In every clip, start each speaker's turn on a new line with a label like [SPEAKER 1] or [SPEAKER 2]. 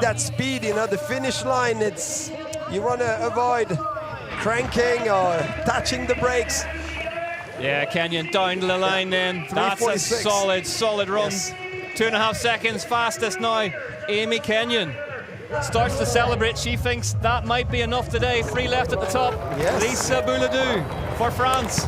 [SPEAKER 1] that speed, you know, the finish line, it's, you want to avoid cranking or touching the brakes.
[SPEAKER 2] Yeah, Kenyon down the line then. That's a solid run.
[SPEAKER 1] Yes.
[SPEAKER 2] 2.5 seconds fastest now. Amy Kenyon starts to celebrate. She thinks that might be enough today. 3 left at the top.
[SPEAKER 1] Yes.
[SPEAKER 2] Lisa Bouladou for France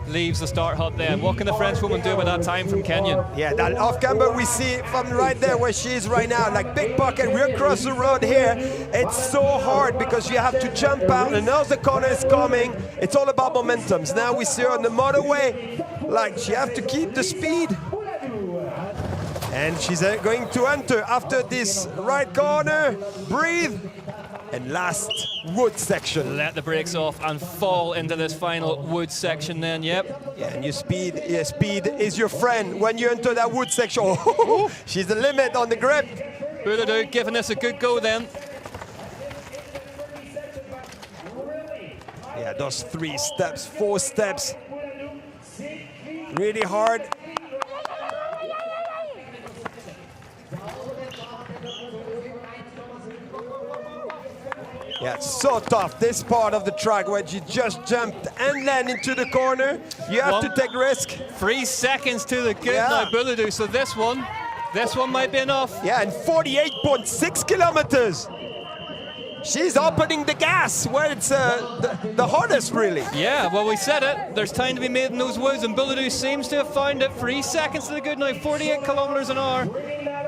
[SPEAKER 2] leaves the start hut then. What can the French woman do with that time from Kenyon?
[SPEAKER 1] Yeah, that off camber we see from right there where she is right now, like big bucket, we're across the road here. It's so hard because you have to jump out and now the corner is coming. It's all about momentums. Now we see her on the motorway, like she have to keep the speed. And she's going to enter after this right corner, breathe, and last wood section.
[SPEAKER 2] Let the brakes off and fall into this final wood section then, yep.
[SPEAKER 1] Yeah, and your speed is your friend when you enter that wood section. Oh, she's the limit on the grip.
[SPEAKER 2] Bouladou giving this a good go then.
[SPEAKER 1] Yeah, those 3 steps, 4 steps. Really hard. Yeah, it's so tough, this part of the track where you just jumped and land into the corner. You have to take risk.
[SPEAKER 2] 3 seconds to the good now, Bouladou. So this one might be enough.
[SPEAKER 1] Yeah, and 48.6 kilometers. She's opening the gas where it's the hardest, really.
[SPEAKER 2] Yeah, well, we said it. There's time to be made in those woods, and Bouladou seems to have found it. 3 seconds to the good now, 48 kilometers an hour.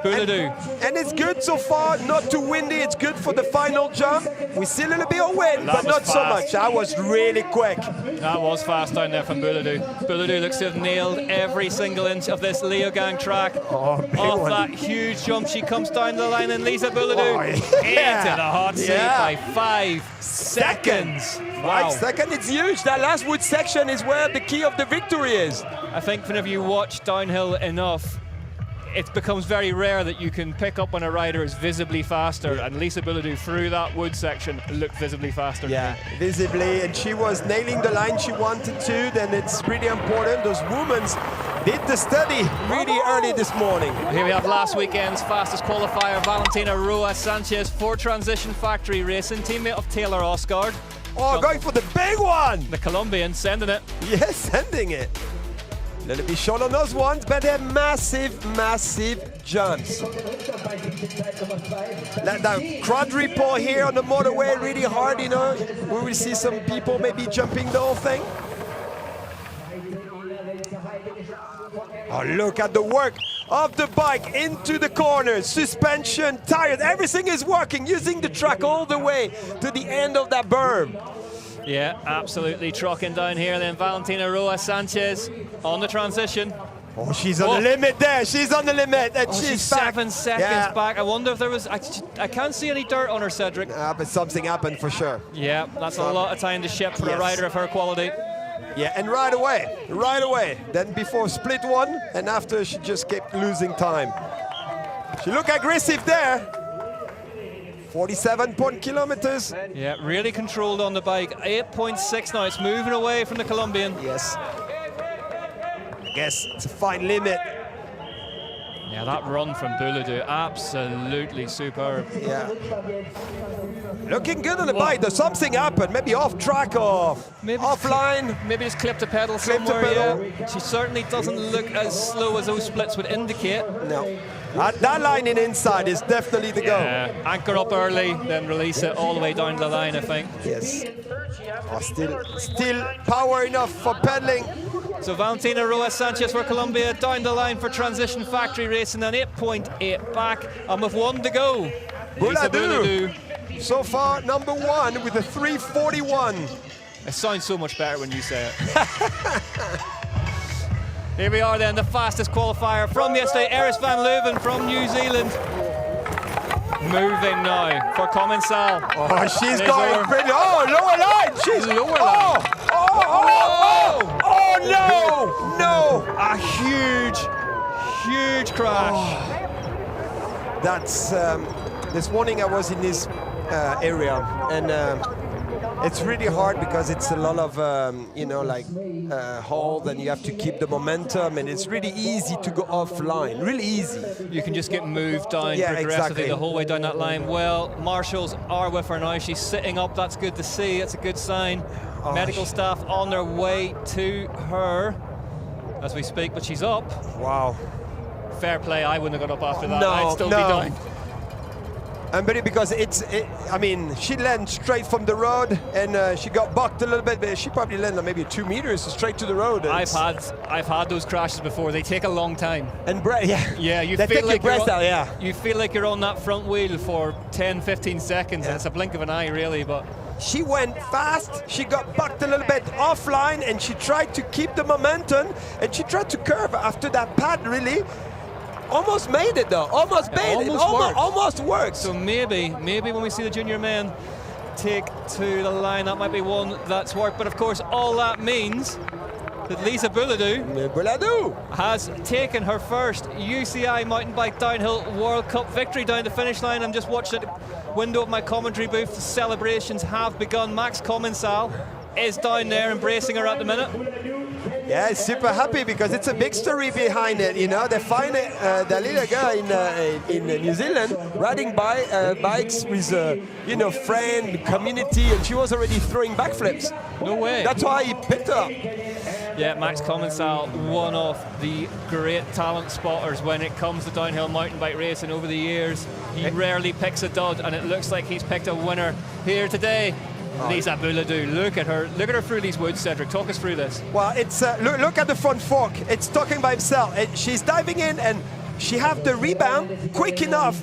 [SPEAKER 2] Bouladou.
[SPEAKER 1] And it's good so far, not too windy. It's good for the final jump. We see a little bit of wind, but not so much. That was really quick.
[SPEAKER 2] That was fast down there from Bouladou. Bouladou looks to have nailed every single inch of this Leogang track. Off that huge jump, she comes down the line, and Lisa Bouladou into the hot seat by 5 seconds. Wow.
[SPEAKER 1] 5 seconds, it's huge. That last wood section is where the key of the victory is.
[SPEAKER 2] I think whenever you watch downhill enough, it becomes very rare that you can pick up when a rider is visibly faster, and Lisa Bouladou through that wood section looked visibly faster.
[SPEAKER 1] Yeah, visibly, and she was nailing the line she wanted to. Then it's really important. Those women did the study really early this morning.
[SPEAKER 2] Here we have last weekend's fastest qualifier, Valentina Roa Sanchez for Transition Factory Racing, teammate of Taylor Osgard.
[SPEAKER 1] Oh, going for the big one!
[SPEAKER 2] The Colombian sending it.
[SPEAKER 1] Yes, sending it. A little bit short on those ones, but they're massive, massive jumps. That quadruple here on the motorway, really hard, you know. We will see some people maybe jumping the whole thing. Oh, look at the work of the bike into the corners, suspension, tires, everything is working, using the track all the way to the end of that berm.
[SPEAKER 2] Yeah, absolutely trucking down here. Then Valentina Roa Sanchez on the transition.
[SPEAKER 1] Oh, she's on the limit there. She's on the limit. And she's back.
[SPEAKER 2] 7 seconds back. I wonder if there was... I can't see any dirt on her, Cedric.
[SPEAKER 1] But something happened for sure.
[SPEAKER 2] Yeah, that's a lot of time to ship for a rider of her quality.
[SPEAKER 1] Yeah, and right away. Then before split one, and after she just kept losing time. She looked aggressive there. 47 kilometers.
[SPEAKER 2] Yeah, really controlled on the bike. 8.6 now. It's moving away from the Colombian.
[SPEAKER 1] Yes. I guess it's a fine limit.
[SPEAKER 2] Yeah, that run from Bouladou, absolutely superb.
[SPEAKER 1] Yeah. Looking good on the bike. There's something happened. Maybe off track or maybe offline.
[SPEAKER 2] Maybe just clipped a pedal somewhere. Yeah. She certainly doesn't look as slow as those splits would indicate.
[SPEAKER 1] No. That line in inside is definitely the go.
[SPEAKER 2] Anchor up early, then release it all the way down the line, I think.
[SPEAKER 1] Yes. Oh, still power enough for pedaling.
[SPEAKER 2] So Valentina Roa Sanchez for Colombia down the line for Transition Factory Racing, and 8.8 back, and with 1 to go.
[SPEAKER 1] Bouladou. So far, number 1 with a 3:41.
[SPEAKER 2] It sounds so much better when you say it. Here we are then, the fastest qualifier from yesterday, Eris van Leuven from New Zealand. Moving now for Commensal.
[SPEAKER 1] Oh, she's going pretty. Oh, lower line. She's
[SPEAKER 2] lower line.
[SPEAKER 1] Oh, no.
[SPEAKER 2] A huge crash.
[SPEAKER 1] Oh. That's, this morning I was in this area, and It's really hard because it's a lot of, you know, like hold, and you have to keep the momentum, and it's really easy to go offline, really easy.
[SPEAKER 2] You can just get moved down progressively
[SPEAKER 1] exactly.
[SPEAKER 2] the whole way down that line. Well, marshals are with her now. She's sitting up. That's good to see. It's a good sign. Medical staff on their way to her as we speak, but she's up.
[SPEAKER 1] Wow.
[SPEAKER 2] Fair play. I wouldn't have got up after that.
[SPEAKER 1] No,
[SPEAKER 2] I'd still be down.
[SPEAKER 1] And because I mean, she landed straight from the road, and she got bucked a little bit, but she probably landed maybe 2 meters straight to the road.
[SPEAKER 2] I've had those crashes before. They take a long time.
[SPEAKER 1] And
[SPEAKER 2] yeah, you
[SPEAKER 1] they
[SPEAKER 2] feel
[SPEAKER 1] take
[SPEAKER 2] like
[SPEAKER 1] your breath out, yeah.
[SPEAKER 2] You feel like you're on that front wheel for 10, 15 seconds, and it's a blink of an eye, really. But
[SPEAKER 1] she went fast. She got bucked a little bit offline, and she tried to keep the momentum, and she tried to curve after that pad, really. Almost made it though. Almost made it. Almost worked.
[SPEAKER 2] So maybe when we see the junior men take to the line, that might be one that's worked. But of course, all that means that Lisa Bouladou has taken her first UCI mountain bike downhill World Cup victory down the finish line. I'm just watching at the window of my commentary booth. The celebrations have begun. Max Commensal is down there embracing her at the minute.
[SPEAKER 1] Yeah, super happy because it's a big story behind it. You know, they find the little girl in New Zealand riding bikes with you know, friend, community, and she was already throwing backflips.
[SPEAKER 2] No way.
[SPEAKER 1] That's why he picked her up.
[SPEAKER 2] Yeah, Max Commensal, one of the great talent spotters when it comes to downhill mountain bike racing over the years. He rarely picks a dud, and it looks like he's picked a winner here today. Lisa Bouladou, look at her through these woods, Cedric. Talk us through this.
[SPEAKER 1] Well, it's look at the front fork. It's talking by itself. She's diving in, and she have the rebound quick enough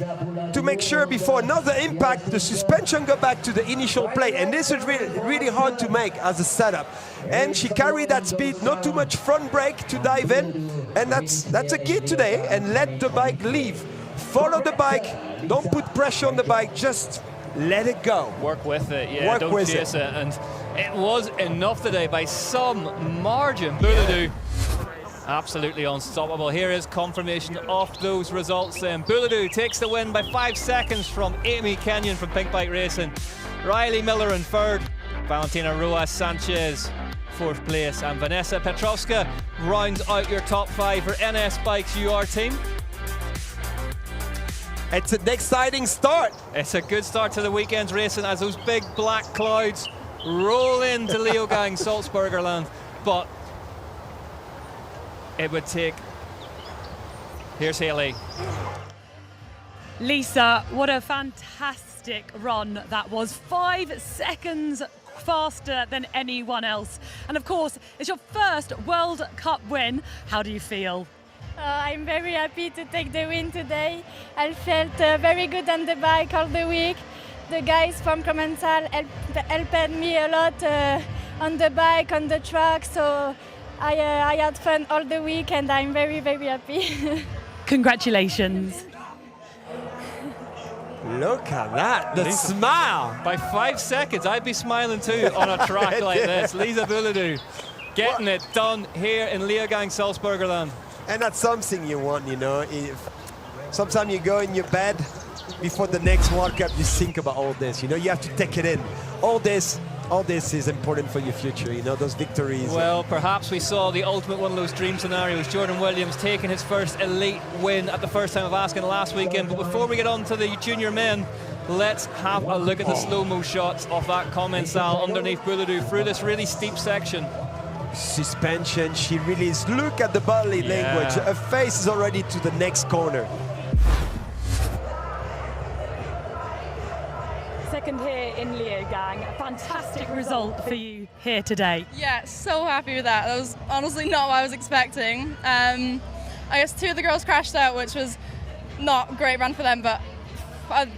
[SPEAKER 1] to make sure before another impact, the suspension go back to the initial plate. And this is really hard to make as a setup. And she carried that speed, not too much front brake to dive in. And that's a key today. And let the bike leave. Follow the bike. Don't put pressure on the bike. Just let it go.
[SPEAKER 2] Work with it, yeah. Don't chase it. And it was enough today by some margin. Bouladou, absolutely unstoppable. Here is confirmation of those results then. Bouladou takes the win by 5 seconds from Amy Kenyon from Pink Bike Racing. Riley Miller in third. Valentina Roas Sanchez, fourth place. And Vanessa Petrovska rounds out your top 5 for NS Bikes UR team.
[SPEAKER 1] It's an exciting start.
[SPEAKER 2] It's a good start to the weekend's racing as those big black clouds roll into Leogang, Salzburgerland. But it would take... Here's Haley.
[SPEAKER 3] Lisa, what a fantastic run that was. 5 seconds faster than anyone else. And of course, it's your first World Cup win. How do you feel?
[SPEAKER 4] I'm very happy to take the win today. I felt very good on the bike all the week. The guys from Commensal helped me a lot on the bike, on the track, so I had fun all the week and I'm very, very happy.
[SPEAKER 3] Congratulations.
[SPEAKER 1] Look at that, the smile.
[SPEAKER 2] By 5 seconds, I'd be smiling too on a track like this. Lisa Bouladou getting it done here in Leogang, Salzburgerland.
[SPEAKER 1] And that's something you want, you know. Sometimes you go in your bed before the next World Cup, you think about all this. You know, you have to take it in. All this is important for your future, you know, those victories.
[SPEAKER 2] Well, perhaps we saw the ultimate one of those dream scenarios. Jordan Williams taking his first elite win at the first time of asking last weekend. But before we get on to the junior men, let's have a look at the slow-mo shots of that Commensal underneath Bouladou through this really steep section.
[SPEAKER 1] Suspension, she really is. Look at the body language. Her face is already to the next corner.
[SPEAKER 3] Second here in Leogang. A fantastic result for you here today.
[SPEAKER 5] Yeah, so happy with that. That was honestly not what I was expecting. I guess 2 of the girls crashed out, which was not a great run for them, but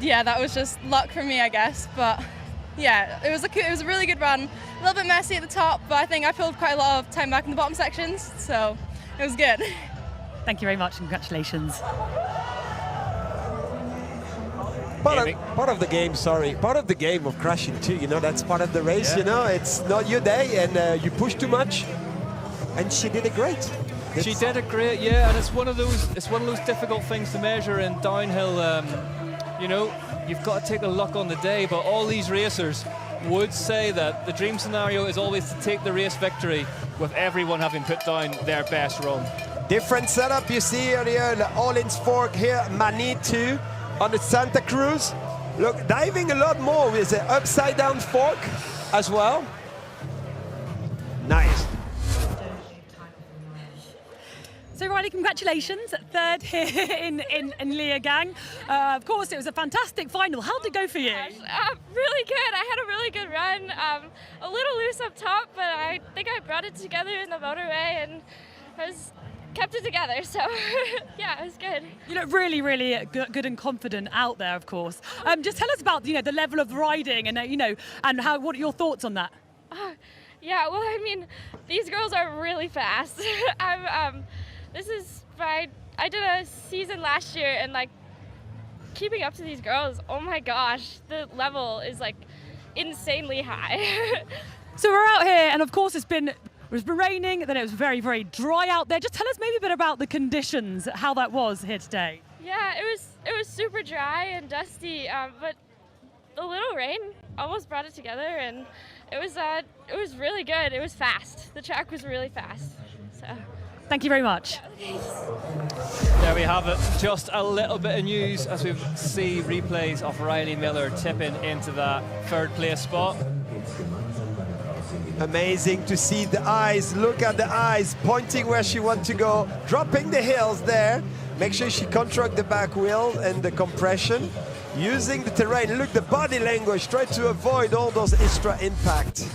[SPEAKER 5] yeah, that was just luck for me, I guess. But yeah, it was a really good run. A little bit messy at the top, but I think I pulled quite a lot of time back in the bottom sections, so it was good.
[SPEAKER 3] Thank you very much, congratulations.
[SPEAKER 1] Part of the game, part of the game of crashing too, you know, that's part of the race, you know, it's not your day and you push too much, and she did it great.
[SPEAKER 2] She did it great, yeah, and it's one of those difficult things to measure in downhill. You know, you've got to take the luck on the day, but all these racers would say that the dream scenario is always to take the race victory with everyone having put down their best run.
[SPEAKER 1] Different setup you see here, the All-Ins fork here, Manitou on the Santa Cruz. Look, diving a lot more with the upside down fork as well. Nice.
[SPEAKER 3] So Riley, congratulations, third here in Leogang. Of course, it was a fantastic final. How did it go for you?
[SPEAKER 4] Really good. I had a really good run. A little loose up top, but I think I brought it together in the motorway and kept it together. So yeah, it was good.
[SPEAKER 3] You look really, really good and confident out there, of course. Just tell us about the level of riding and and what are your thoughts on that?
[SPEAKER 4] Yeah, well, I mean, these girls are really fast. I did a season last year, and like keeping up to these girls, oh my gosh, the level is like insanely high.
[SPEAKER 3] So we're out here, and of course it was raining, then it was very, very dry out there. Just tell us maybe a bit about the conditions, how that was here today.
[SPEAKER 4] Yeah, it was super dry and dusty, but the little rain almost brought it together, and it was really good. It was fast. The track was really fast. So.
[SPEAKER 3] Thank you very much.
[SPEAKER 2] There we have it. Just a little bit of news as we see replays of Riley Miller tipping into that third place spot.
[SPEAKER 1] Amazing to see the eyes. Look at the eyes pointing where she wants to go, dropping the heels there. Make sure she contract the back wheel and the compression. Using the terrain. Look, the body language. Try to avoid all those extra impact.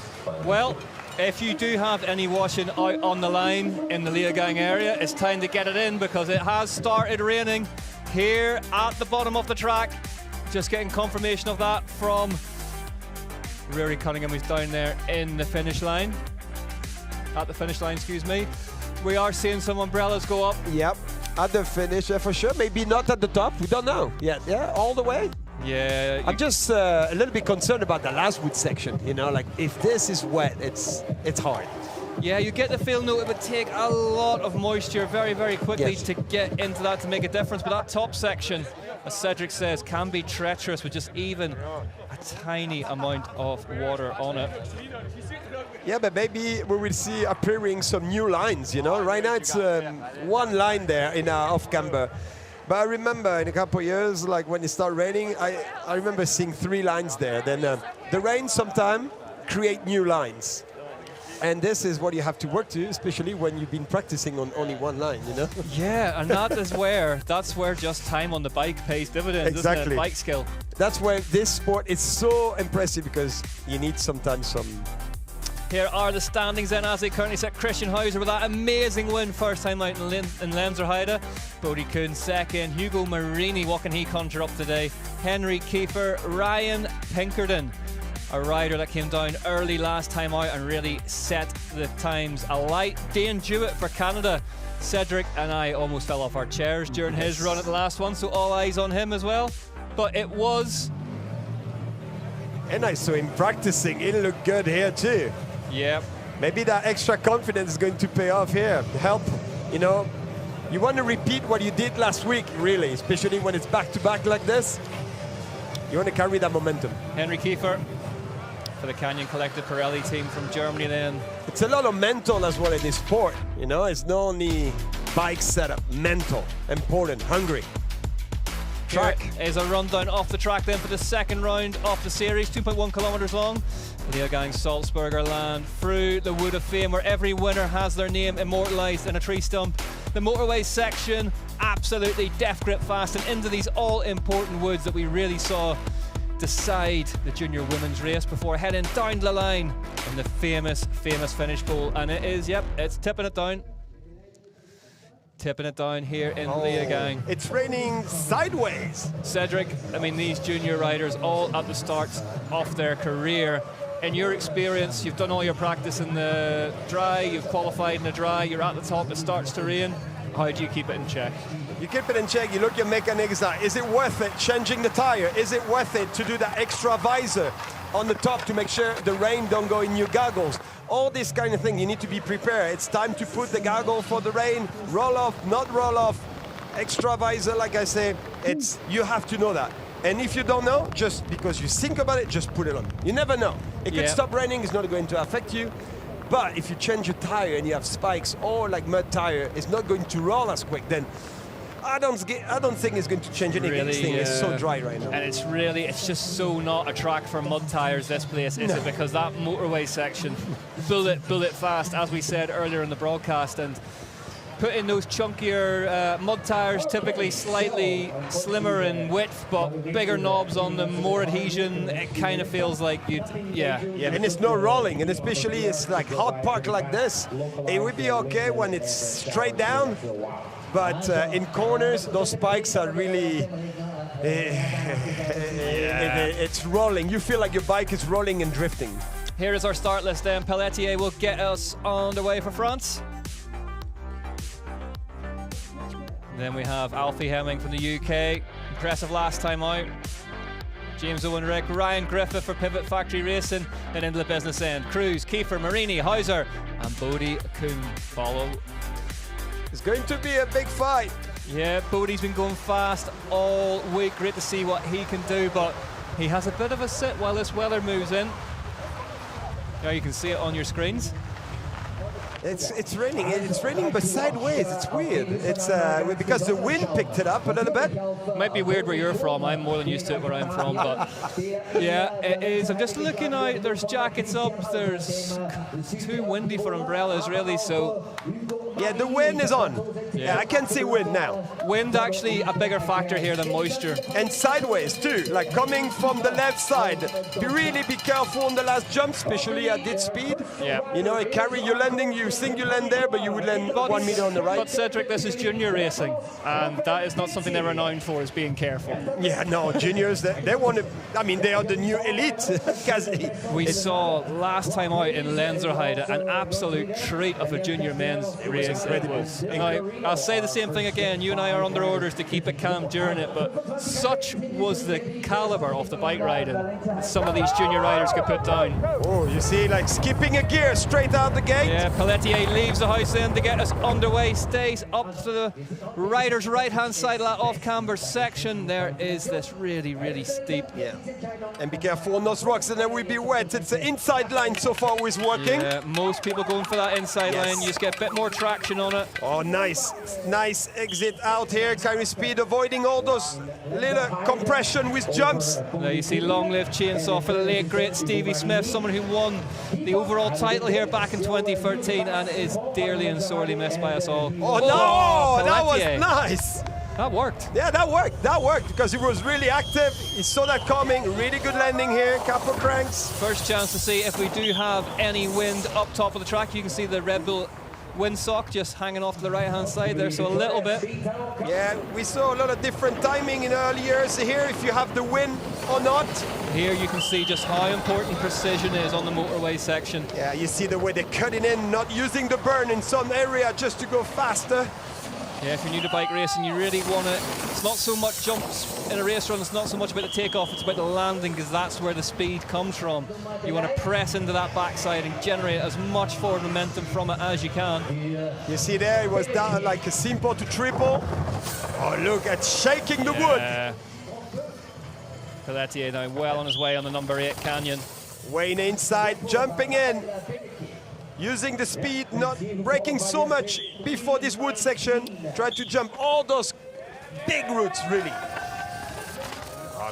[SPEAKER 2] Well, if you do have any washing out on the line in the Leogang area, it's time to get it in because it has started raining here at the bottom of the track. Just getting confirmation of that from Rory Cunningham, who's down there in the finish line. At the finish line, excuse me. We are seeing some umbrellas go up.
[SPEAKER 1] Yep, at the finish, for sure. Maybe not at the top, we don't know yet. Yeah, all the way.
[SPEAKER 2] Yeah.
[SPEAKER 1] I'm just a little bit concerned about the last wood section, like if this is wet, it's hard.
[SPEAKER 2] Yeah, you get the feeling though it would take a lot of moisture very, very quickly to get into that to make a difference. But that top section, as Cedric says, can be treacherous with just even a tiny amount of water on it.
[SPEAKER 1] Yeah, but maybe we will see appearing some new lines, Right now it's one line there in off-camber. But I remember in a couple of years, like when it started raining, I remember seeing 3 lines there. Then the rain sometimes create new lines. And this is what you have to work to, especially when you've been practicing on only one line,
[SPEAKER 2] Yeah, and that's where just time on the bike pays dividends,
[SPEAKER 1] exactly.
[SPEAKER 2] Isn't it? Bike skill.
[SPEAKER 1] That's where this sport is so impressive because you need sometimes some...
[SPEAKER 2] Here are the standings then as they currently set. Christian Hauser with that amazing win first time out in Lenzerheide. Bodie Kuhn second. Hugo Marini, what can he conjure up today? Henry Kiefer. Ryan Pinkerton, a rider that came down early last time out and really set the times alight. Dane Jewett for Canada. Cedric and I almost fell off our chairs during his run at the last one, so all eyes on him as well. But it was...
[SPEAKER 1] And I saw him practicing. He looked good here too.
[SPEAKER 2] Yeah.
[SPEAKER 1] Maybe that extra confidence is going to pay off here. Help, You want to repeat what you did last week, really, especially when it's back-to-back like this. You want to carry that momentum.
[SPEAKER 2] Henry Kiefer for the Canyon Collective Pirelli team from Germany then.
[SPEAKER 1] It's a lot of mental as well in this sport, It's not only bike setup, mental, important, hungry. Track.
[SPEAKER 2] Here is a rundown off the track then for the second round of the series, 2.1 kilometers long. Leogang Salzburger Land through the Wood of Fame where every winner has their name immortalised in a tree stump. The motorway section, absolutely death grip fast and into these all-important woods that we really saw decide the junior women's race before heading down the line in the famous finish pole. And it is, it's tipping it down. Tipping it down here in Leogang.
[SPEAKER 1] It's raining sideways.
[SPEAKER 2] Cedric, these junior riders all at the start of their career. In your experience, you've done all your practice in the dry, you've qualified in the dry, you're at the top, it starts to rain. How do you keep it in check?
[SPEAKER 1] You keep it in check, you look at your mechanics, is it worth it changing the tire? Is it worth it to do that extra visor on the top to make sure the rain don't go in your goggles? All this kind of thing, you need to be prepared. It's time to put the goggle for the rain, roll off, not roll off, extra visor, like I say, you have to know that. And if you don't know, just because you think about it, just put it on. You never know. It could stop raining, it's not going to affect you. But if you change your tire and you have spikes or like mud tire, it's not going to roll as quick. Then I don't think it's going to change anything.
[SPEAKER 2] Really,
[SPEAKER 1] this thing is so dry right now.
[SPEAKER 2] And it's just so not a track for mud tires, this place, is it? Because that motorway section, bullet fast, as we said earlier in the broadcast, and put in those chunkier mud tires, typically slightly slimmer in width, but bigger knobs on them, more adhesion. It kind of feels like yeah.
[SPEAKER 1] And it's not rolling, and especially it's like hard park like this. It would be okay when it's straight down, but in corners, those spikes are really, it's rolling. You feel like your bike is rolling and drifting.
[SPEAKER 2] Here is our start list then. Pelletier will get us on the way for France. Then we have Alfie Hemming from the UK, impressive last time out. James Owen Rick, Ryan Griffith for Pivot Factory Racing, then into the business end. Cruz, Kiefer, Marini, Hauser, and Bodie Kuhn follow.
[SPEAKER 1] It's going to be a big fight.
[SPEAKER 2] Yeah, Bodie's been going fast all week. Great to see what he can do, but he has a bit of a sit while this weather moves in. Now you can see it on your screens.
[SPEAKER 1] It's raining. It's raining, but sideways. It's weird. It's because the wind picked it up a little bit.
[SPEAKER 2] Might be weird where you're from. I'm more than used to it where I'm from, but yeah, it is. I'm just looking out. There's jackets up. There's too windy for umbrellas, really. So
[SPEAKER 1] yeah, the wind is on. Yeah, I can see wind now.
[SPEAKER 2] Wind actually a bigger factor here than moisture.
[SPEAKER 1] And sideways too, like coming from the left side. Be careful on the last jump, especially at this speed.
[SPEAKER 2] Yeah.
[SPEAKER 1] You know, it carry you landing. You think you land there, but you would land 1 meter on the right.
[SPEAKER 2] But Cedric, this is junior racing, and that is not something they're renowned for, is being careful.
[SPEAKER 1] Yeah, no, juniors, they want to, I mean, they are the new elite.
[SPEAKER 2] We saw last time out in Lenzerheide an absolute treat of a junior men's race.
[SPEAKER 1] Incredible.
[SPEAKER 2] Now, I'll say the same thing again. You and I are under orders to keep it calm during it, but such was the caliber of the bike riding some of these junior riders could put down.
[SPEAKER 1] Oh, you see, like skipping a gear straight out the gate.
[SPEAKER 2] Yeah, Pelletier leaves the house end to get us underway, stays up to the rider's right-hand side of that off-camber section. There is this really steep.
[SPEAKER 1] Yeah, and be careful on those rocks, and then we'll be wet. It's the inside line so far who's working.
[SPEAKER 2] Yeah, most people going for that inside line. You just get a bit more traction on it.
[SPEAKER 1] Oh, nice exit out here. Carry speed, avoiding all those little compression with jumps.
[SPEAKER 2] There you see long-lived chainsaw for the late great Stevie Smith, someone who won the overall title here back in 2013 and is dearly and sorely missed by us all.
[SPEAKER 1] Oh no, that was
[SPEAKER 2] Pelletier.
[SPEAKER 1] nice.
[SPEAKER 2] That worked.
[SPEAKER 1] Yeah, that worked because he was really active. He saw that coming. Really good landing here, couple cranks.
[SPEAKER 2] First chance to see if we do have any wind up top of the track. You can see the Red Bull windsock just hanging off to the right-hand side there, so a little bit.
[SPEAKER 1] Yeah, we saw a lot of different timing in early years here, if you have the wind or not.
[SPEAKER 2] Here you can see just how important precision is on the motorway section.
[SPEAKER 1] Yeah, you see the way they're cutting in, not using the burn in some area just to go faster.
[SPEAKER 2] Yeah, if you're new to bike racing, you really want to, it's not so much jumps in a race run, it's not so much about the takeoff, it's about the landing, because that's where the speed comes from. You want to press into that backside and generate as much forward momentum from it as you can.
[SPEAKER 1] You see there, it was down like a simple to triple. Oh, look at shaking the wood.
[SPEAKER 2] Pelletier now well on his way on the number 8 canyon.
[SPEAKER 1] Wayne inside, jumping in. Using the speed, not braking so much before this wood section. Try to jump all those big roots, really.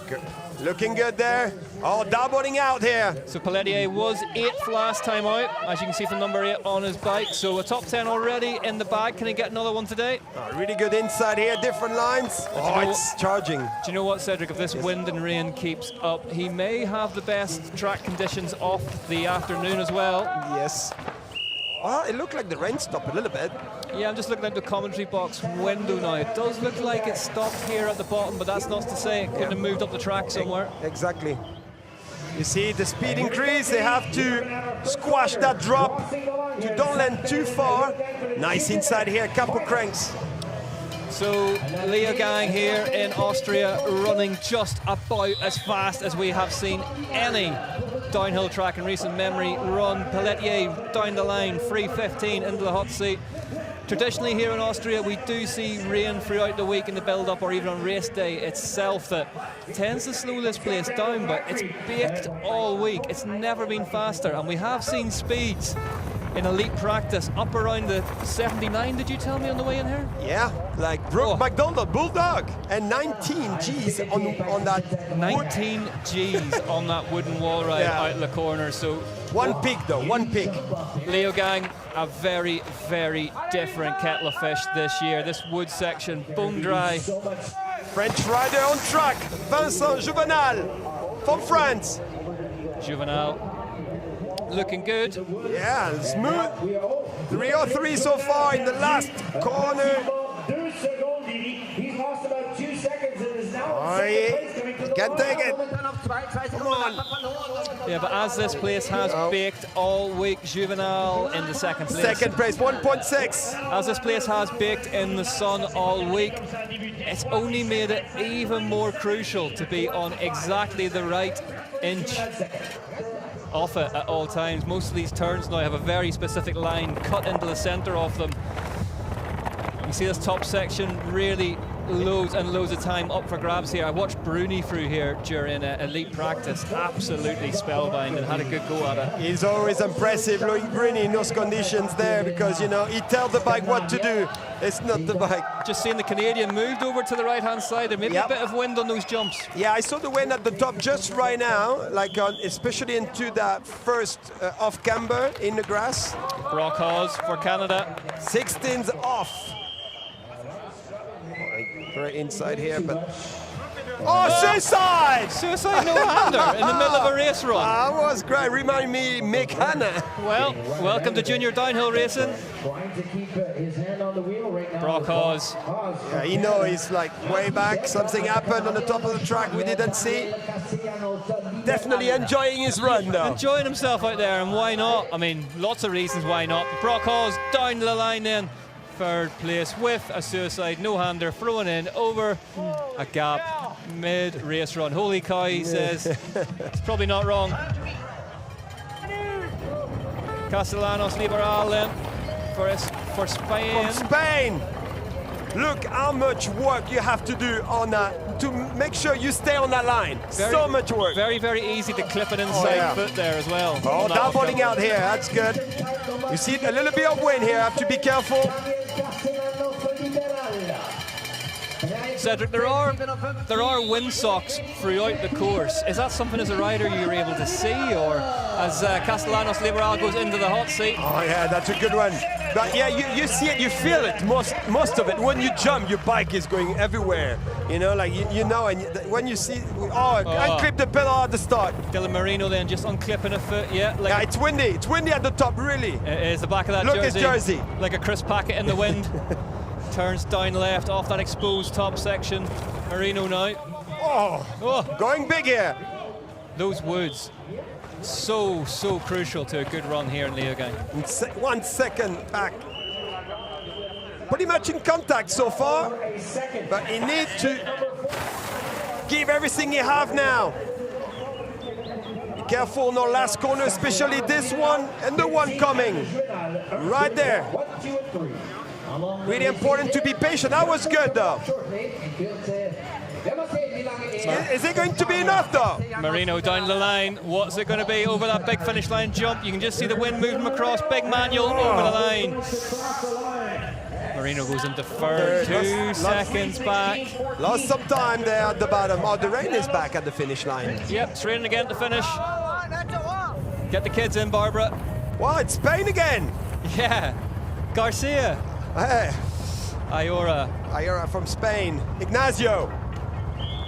[SPEAKER 1] Okay. Looking good there. Oh, doubling out here.
[SPEAKER 2] So Pelletier was 8th last time out, as you can see from number 8 on his bike. So a top 10 already in the bag. Can he get another one today?
[SPEAKER 1] Oh, really good inside here, different lines. Oh, it's charging.
[SPEAKER 2] Do you know what, Cedric? If this wind and rain keeps up, he may have the best track conditions of the afternoon as well.
[SPEAKER 1] Yes. Well, it looked like the rain stopped a little bit.
[SPEAKER 2] Yeah, I'm just looking at the commentary box window now. It does look like it stopped here at the bottom, but that's not to say it couldn't have moved up the track somewhere.
[SPEAKER 1] Exactly. You see the speed increase, they have to squash that drop to don't land too far. Nice inside here, couple cranks.
[SPEAKER 2] So Leogang here in Austria running just about as fast as we have seen any downhill track in recent memory run. Pelletier down the line, 3:15 into the hot seat. Traditionally here in Austria, we do see rain throughout the week in the build-up or even on race day itself that tends to slow this place down, but it's baked all week. It's never been faster, and we have seen speeds in elite practice up around the 79, did you tell me on the way in here?
[SPEAKER 1] Yeah, like Brooke McDonald, Bulldog, and 19 G's on that
[SPEAKER 2] 19 G's on that wooden wall ride out the corner. So
[SPEAKER 1] one peak though, one peak.
[SPEAKER 2] Leogang, a very, very different kettle of fish this year. This wood section, bone dry.
[SPEAKER 1] French rider on track, Vincent Juvenal from France.
[SPEAKER 2] Juvenal looking good.
[SPEAKER 1] Yeah, smooth. 303 so far in the last corner. Oh, yeah. Can't take it. Come on.
[SPEAKER 2] Yeah, but as this place has baked all week, Juvenal in the second place.
[SPEAKER 1] Second place, 1.6.
[SPEAKER 2] As this place has baked in the sun all week, it's only made it even more crucial to be on exactly the right inch off it at all times. Most of these turns now have a very specific line cut into the center of them. You see this top section really loads and loads of time up for grabs here. I watched Bruni through here during elite practice, absolutely spellbound, and had a good go at it.
[SPEAKER 1] He's always impressive, Loic Bruni, in those conditions there, because, you know, he tells the bike what to do. It's not the bike.
[SPEAKER 2] Just seeing the Canadian moved over to the right-hand side, and maybe a bit of wind on those jumps.
[SPEAKER 1] Yeah, I saw the wind at the top just right now, like especially into that first off-camber in the grass.
[SPEAKER 2] Brock Hawes for Canada.
[SPEAKER 1] 16's off. Very inside here, but... Oh, suicide!
[SPEAKER 2] Suicide no-hander in the middle of a race run.
[SPEAKER 1] That was great. Remind me, Mick Hanna.
[SPEAKER 2] Well, welcome to junior downhill racing. Brock Hawes.
[SPEAKER 1] Yeah, you know, he's like way back. Something happened on the top of the track we didn't see. Definitely enjoying his run, though.
[SPEAKER 2] Enjoying himself out there, and why not? I mean, lots of reasons why not. Brock Hawes down the line then. Third place with a suicide no-hander thrown in over a gap mid-race run. Holy cow, he says. It's probably not wrong. Castellanos Liberal then for Spain.
[SPEAKER 1] From Spain. Look how much work you have to do on that to make sure you stay on that line. So much work.
[SPEAKER 2] Very, very easy to clip an inside foot there as well.
[SPEAKER 1] Oh, doubling out here. That's good. You see a little bit of wind here. Have to be careful.
[SPEAKER 2] Cedric, there are windsocks throughout the course. Is that something as a rider you're able to see, or as Castellanos Liberal goes into the hot seat?
[SPEAKER 1] Oh yeah, that's a good one. But yeah, you see it, you feel it, most of it. When you jump, your bike is going everywhere. You know, like you know, and when you see, unclip the pedal at the start.
[SPEAKER 2] Dylan Marino then just unclipping a foot, yeah.
[SPEAKER 1] Yeah, it's windy. It's windy at the top, really.
[SPEAKER 2] It is the back of that
[SPEAKER 1] Look
[SPEAKER 2] jersey.
[SPEAKER 1] at jersey.
[SPEAKER 2] Like a crisp packet in the wind. Turns down left off that exposed top section. Marino now.
[SPEAKER 1] Oh, going big here.
[SPEAKER 2] Those woods, so crucial to a good run here in Leogang.
[SPEAKER 1] 1 second back. Pretty much in contact so far, but he needs to give everything he have now. Be careful, no last corner, especially this one and the one coming. Right there. Really important to be patient. That was good, though. Is it going to be enough, though?
[SPEAKER 2] Marino down the line. What's it going to be over that big finish line jump? You can just see the wind moving across. Big manual over the line. Marino goes into third. 2 seconds back.
[SPEAKER 1] Lost some time there at the bottom. Oh, the rain is back at the finish line.
[SPEAKER 2] Yep, it's raining again to finish. Get the kids in, Barbara.
[SPEAKER 1] Wow, it's Spain again.
[SPEAKER 2] Yeah. Garcia.
[SPEAKER 1] Hey.
[SPEAKER 2] Ayora
[SPEAKER 1] from Spain. Ignacio.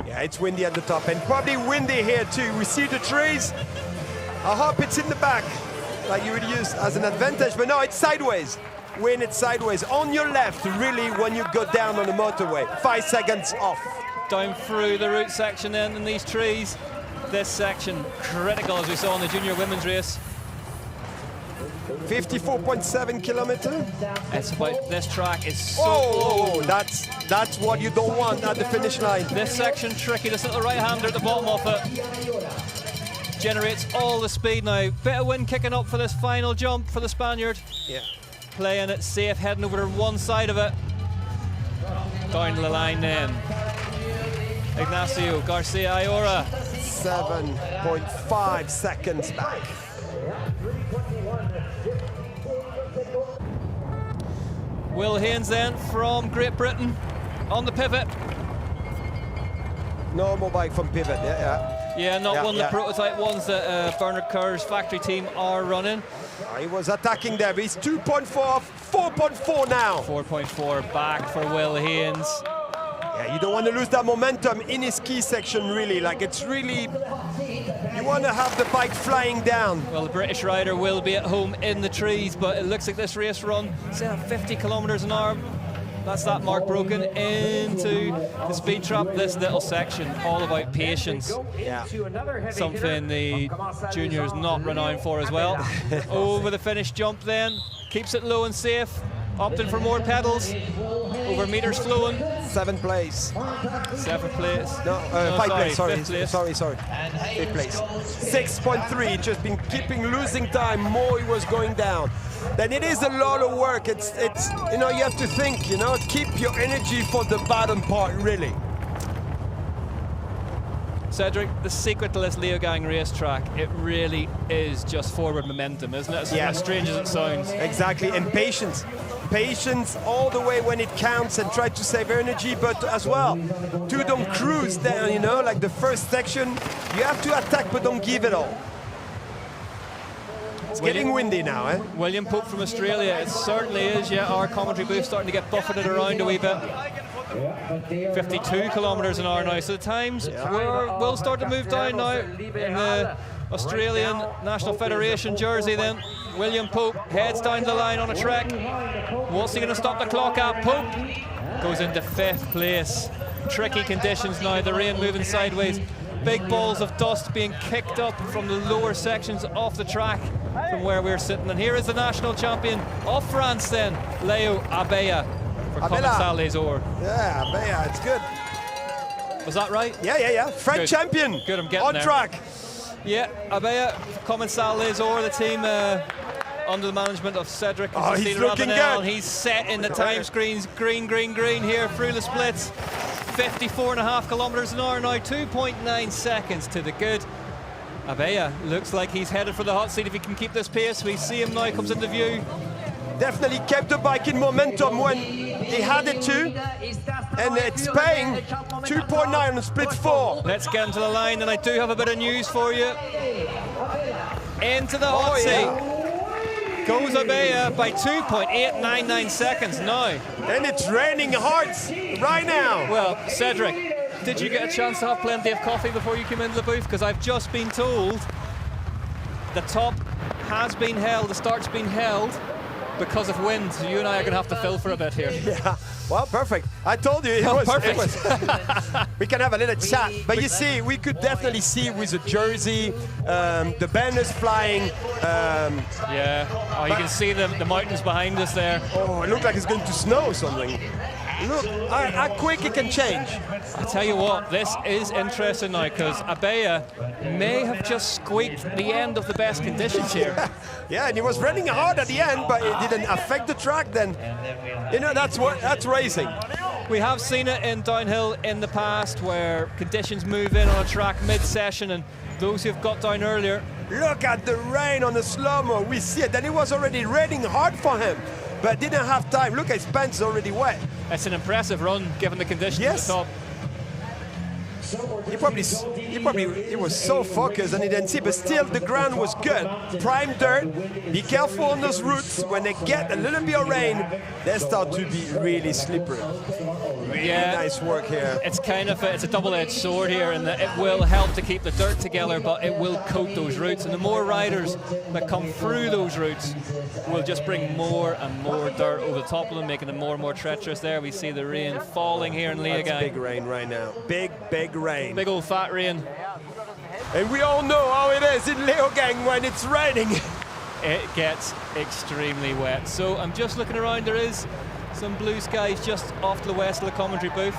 [SPEAKER 1] Yeah, it's windy at the top, and probably windy here too. We see the trees. I hope it's in the back, like you would use as an advantage, but no, it's sideways. Wind, it's sideways. On your left, really, when you go down on the motorway. 5 seconds off.
[SPEAKER 2] Down through the route section then in these trees. This section critical, as we saw in the junior women's race.
[SPEAKER 1] 54.7 kilometers.
[SPEAKER 2] It's about, this track is so
[SPEAKER 1] low. That's what you don't want at the finish line.
[SPEAKER 2] This section tricky, this little right-hander at the bottom of it. Generates all the speed now. Bit of wind kicking up for this final jump for the Spaniard.
[SPEAKER 1] Yeah.
[SPEAKER 2] playing it safe, heading over to one side of it. Down the line then. Ignacio Garcia Ayora.
[SPEAKER 1] 7.5 seconds back.
[SPEAKER 2] Will Haynes then from Great Britain on the pivot.
[SPEAKER 1] Normal bike from pivot,
[SPEAKER 2] Yeah, not one of the prototype ones that Bernard Kerr's factory team are running.
[SPEAKER 1] He was attacking there, but he's 2.4, 4.4 now.
[SPEAKER 2] 4.4 back for Will Haynes.
[SPEAKER 1] Yeah, you don't want to lose that momentum in his key section, really. Like, it's really, you want to have the bike flying down.
[SPEAKER 2] Well, the British rider will be at home in the trees, but it looks like this race run, say at 50 kilometers an hour. That's that mark broken into the speed trap. This little section, all about patience.
[SPEAKER 1] Yeah.
[SPEAKER 2] Something the juniors not renowned for as well. Over the finish jump then, keeps it low and safe. Opting for more pedals. Over meters flowing.
[SPEAKER 1] 7th place.
[SPEAKER 2] 7th place.
[SPEAKER 1] No, 5th place, sorry.
[SPEAKER 2] 5th place.
[SPEAKER 1] Sorry. 5th place. 6.3, just been keeping losing time, more he was going down. Then it is a lot of work. It's you know, you have to think, you know, keep your energy for the bottom part, really.
[SPEAKER 2] Cedric, the secret to this Leogang racetrack, it really is just forward momentum, isn't it? As strange as it sounds.
[SPEAKER 1] Exactly, and patience. Patience all the way when it counts, and try to save energy, but as well, don't cruise down, you know, like the first section, you have to attack, but don't give it all. It's getting windy now, eh?
[SPEAKER 2] William Pope from Australia, it certainly is, yeah, our commentary booth starting to get buffeted around a wee bit. 52 kilometers an hour now, so the times will start to move down now in the Australian National Federation jersey then. William Pope heads down the line on a trek. What's he going to stop the clock at? Pope goes into 5th place. Tricky conditions now, the rain moving sideways. Big balls of dust being kicked up from the lower sections off the track from where we're sitting. And here is the national champion of France then, Leo Abella. For Commencal Les Ors.
[SPEAKER 1] Yeah, Abella, it's good.
[SPEAKER 2] Was that right?
[SPEAKER 1] Yeah. French champion.
[SPEAKER 2] Good, I'm getting
[SPEAKER 1] on
[SPEAKER 2] there.
[SPEAKER 1] Track.
[SPEAKER 2] Yeah, Abella, Commencal Les Ors, the team under the management of Cedric.
[SPEAKER 1] He's looking good.
[SPEAKER 2] He's set in the time screens. Green here through the splits. 54.5 kilometers an hour now, 2.9 seconds to the good. Abella looks like he's headed for the hot seat if he can keep this pace. We see him now, comes into view.
[SPEAKER 1] Definitely kept the bike in momentum when he had it to, and it's paying 2.9 on split 4.
[SPEAKER 2] Let's get into the line, and I do have a bit of news for you. Into the hot seat goes Abella by 2.899 seconds now.
[SPEAKER 1] And it's raining hard right now.
[SPEAKER 2] Well, Cedric, did you get a chance to have plenty of coffee before you came into the booth? Because I've just been told the top has been held, the start's been held because of wind. So you and I are going to have to fill for a bit here.
[SPEAKER 1] Yeah, well, perfect. I told you it was perfect. We can have a little chat. But you see, we could definitely see with the jersey, the banners flying.
[SPEAKER 2] You can see the mountains behind us there.
[SPEAKER 1] Oh, it looks like it's going to snow or something. Look how quick it can change.
[SPEAKER 2] I tell you what, this is interesting now because Abella may have just squeaked the end of the best conditions here.
[SPEAKER 1] Yeah, and he was running hard at the end, but it didn't affect the track then. You know, that's racing.
[SPEAKER 2] We have seen it in downhill in the past where conditions move in on a track mid-session, and those who've got down earlier.
[SPEAKER 1] Look at the rain on the slow-mo. We see it. Then it was already raining hard for him, but didn't have time. Look, his pants are already wet.
[SPEAKER 2] It's an impressive run given the conditions at the top.
[SPEAKER 1] He was so focused and he didn't see, but still the ground was good. Prime dirt. Be careful on those routes. When they get a little bit of rain, they start to be really slippery. Really nice work here.
[SPEAKER 2] It's kind of it's a double-edged sword here, in that it will help to keep the dirt together, but it will coat those routes. And the more riders that come through those routes will just bring more and more dirt over the top of them, making them more and more treacherous. There we see the rain falling here in Leogang.
[SPEAKER 1] That's big rain right now. Big rain.
[SPEAKER 2] Big old fat rain.
[SPEAKER 1] And we all know how it is in Leogang when it's raining.
[SPEAKER 2] It gets extremely wet. So I'm just looking around. There is some blue skies just off to the west of the commentary booth.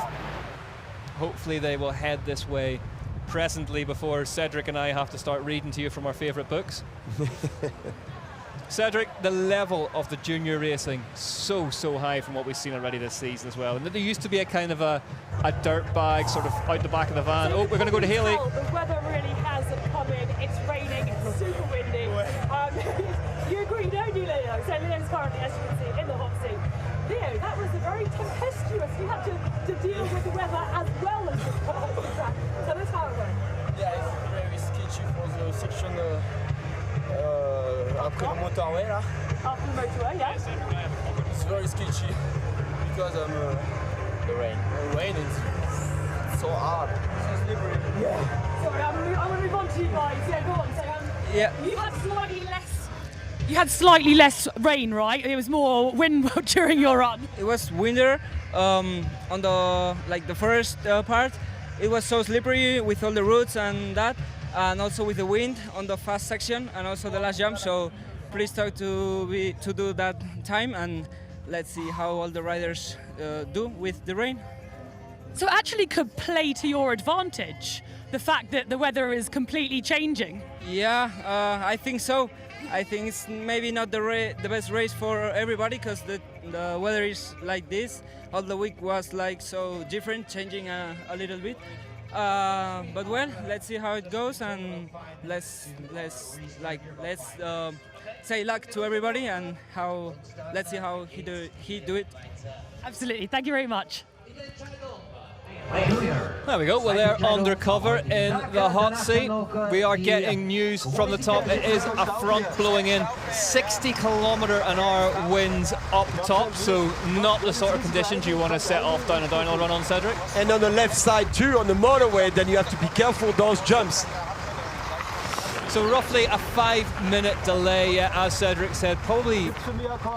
[SPEAKER 2] Hopefully they will head this way presently before Cedric and I have to start reading to you from our favourite books. Cedric, the level of the junior racing so high from what we've seen already this season as well. And there used to be a kind of a dirt bag sort of out the back of the van. Oh, we're going to go to Haley.
[SPEAKER 6] The weather really has come in. It's raining. It's super windy. You agree, don't you, Leo? So Leo's currently, as you can see, in the hot seat. Leo, that was very tempestuous. You had to deal with the weather as well as the track. So that's how it went.
[SPEAKER 7] Yeah, it's very sketchy for the section after the motorway là.
[SPEAKER 6] After the motorway, yeah.
[SPEAKER 7] It's very sketchy because the rain. The rain is so hard. So slippery.
[SPEAKER 6] Yeah. Sorry, I'm going to move on to you guys. Yeah, go on. So,
[SPEAKER 2] yeah.
[SPEAKER 3] You had slightly less rain, right? It was more wind during your run.
[SPEAKER 8] It was winter on the first part. It was so slippery with all the roots and that, and also with the wind on the fast section and also the last jump. So please talk to do that time, and let's see how all the riders do with the rain.
[SPEAKER 3] So it actually could play to your advantage, the fact that the weather is completely changing.
[SPEAKER 8] Yeah, I think so. I think it's maybe not the best race for everybody because the weather is like this. All the week was like so different, changing a little bit. But well, let's see how it goes, and let's say luck to everybody, and let's see how he do it.
[SPEAKER 3] Absolutely. Thank you very much.
[SPEAKER 2] There we go. Well, they're undercover in the hot seat. We are getting news from the top. It is a front blowing in, 60km/h winds up top, so not the sort of conditions you want to set off down a downhill run on, Cedric.
[SPEAKER 1] And on the left side too, on the motorway, then you have to be careful those jumps.
[SPEAKER 2] So roughly a 5-minute delay, yeah, as Cedric said. Probably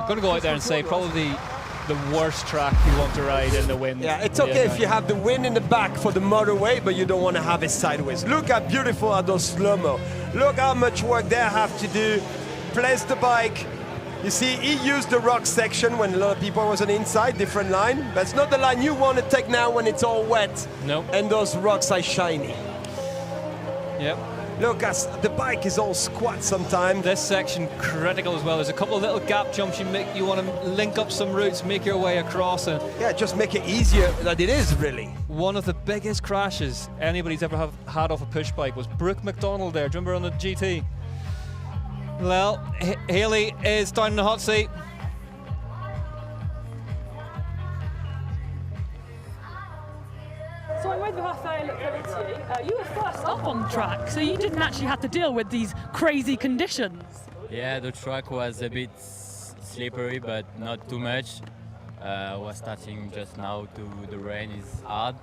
[SPEAKER 2] going to go out there and say probably the worst track you want to ride in the wind.
[SPEAKER 1] Yeah, it's okay if you have the wind in the back for the motorway, but you don't want to have it sideways. Look how beautiful are those slow-mo. Look how much work they have to do. Place the bike. You see, he used the rock section when a lot of people was on the inside, different line. But it's not the line you want to take now when it's all wet.
[SPEAKER 2] No.
[SPEAKER 1] And those rocks are shiny.
[SPEAKER 2] Yep.
[SPEAKER 1] Look, the bike is all squat sometimes.
[SPEAKER 2] This section critical as well. There's a couple of little gap jumps you want to link up some routes, make your way across. And
[SPEAKER 1] yeah, just make it easier than it is, really.
[SPEAKER 2] One of the biggest crashes anybody's ever had off a push bike was Brooke McDonald there. Do you remember on the GT? Well, Haley is down in the hot seat.
[SPEAKER 6] So I'm with Rafael Pelletier.
[SPEAKER 3] You were first up on the track, so you didn't actually have to deal with these crazy conditions.
[SPEAKER 9] Yeah, the track was a bit slippery, but not too much. Was starting just now the rain is hard.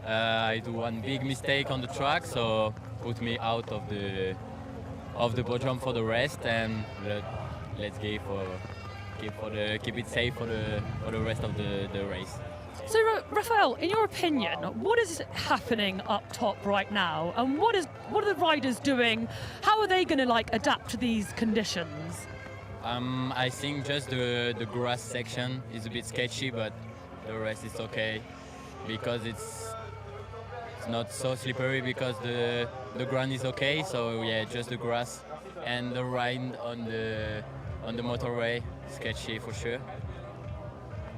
[SPEAKER 9] I do one big mistake on the track, so put me out of the podium for the rest, and let's keep it safe for the rest of the race.
[SPEAKER 3] So, Rafael, in your opinion, what is happening up top right now, and what are the riders doing? How are they going to adapt to these conditions?
[SPEAKER 9] I think just the grass section is a bit sketchy, but the rest is okay because it's not so slippery because the ground is okay. So yeah, just the grass and the ride on the motorway sketchy for sure.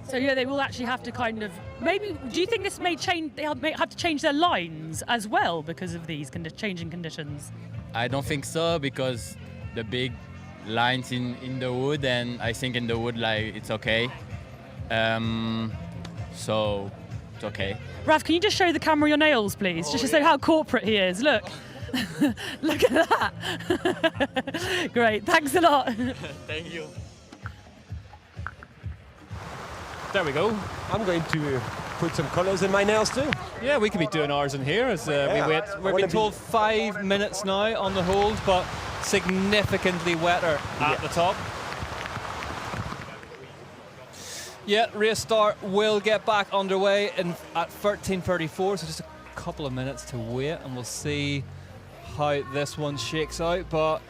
[SPEAKER 3] So yeah, they will actually have to maybe. Do you think this may change? They may have to change their lines as well because of these changing conditions.
[SPEAKER 9] I don't think so because the big lines in the wood, and I think in the wood it's okay. So it's okay.
[SPEAKER 3] Raf, can you just show the camera your nails, please, just to show how corporate he is? Look, look at that. Great, thanks a lot.
[SPEAKER 9] Thank you.
[SPEAKER 2] There we go.
[SPEAKER 1] I'm going to put some colors in my nails too.
[SPEAKER 2] Yeah, we could be doing ours in here as we wait. We've been told 5 minutes now on the hold, but significantly wetter at the top. Yeah, race start will get back underway at 13:34, so just a couple of minutes to wait, and we'll see how this one shakes out. But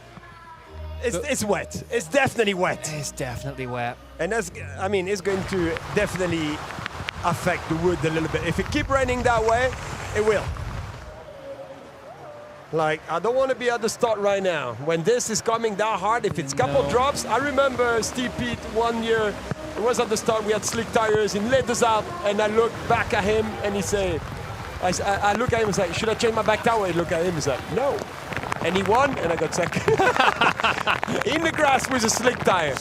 [SPEAKER 1] it's wet. It's definitely wet.
[SPEAKER 2] It's definitely wet.
[SPEAKER 1] And it's going to definitely affect the wood a little bit. If it keeps raining that way, it will. Like, I don't want to be at the start right now. When this is coming that hard, if it's couple drops, I remember Steve Pete one year, it was at the start, we had slick tires, he laid us out, and I look back at him, and he say, I look at him and say, should I change my back tire? I look at him and say, no. And he won, and I got second. In the grass with a slick tire.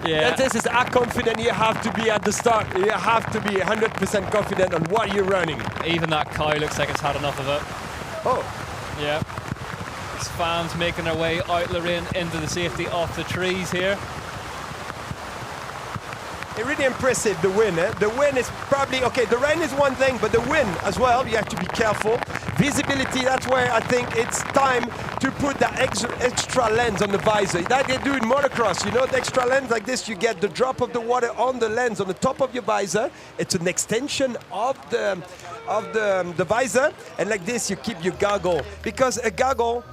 [SPEAKER 2] Yeah.
[SPEAKER 1] And this is how confident you have to be at the start. You have to be 100% confident on what you're running.
[SPEAKER 2] Even that cow looks like it's had enough of it.
[SPEAKER 1] Oh.
[SPEAKER 2] Yeah. It's fans making their way out the rain into the safety of the trees here.
[SPEAKER 1] It's really impressive, the win. The win is probably, okay, the rain is one thing, but the win as well, you have to be careful. Visibility, that's where I think it's time to put that extra lens on the visor. That they do in motocross, you know, the extra lens like this, you get the drop of the water on the lens on the top of your visor. It's an extension of the visor, and like this you keep your goggle. Because a goggle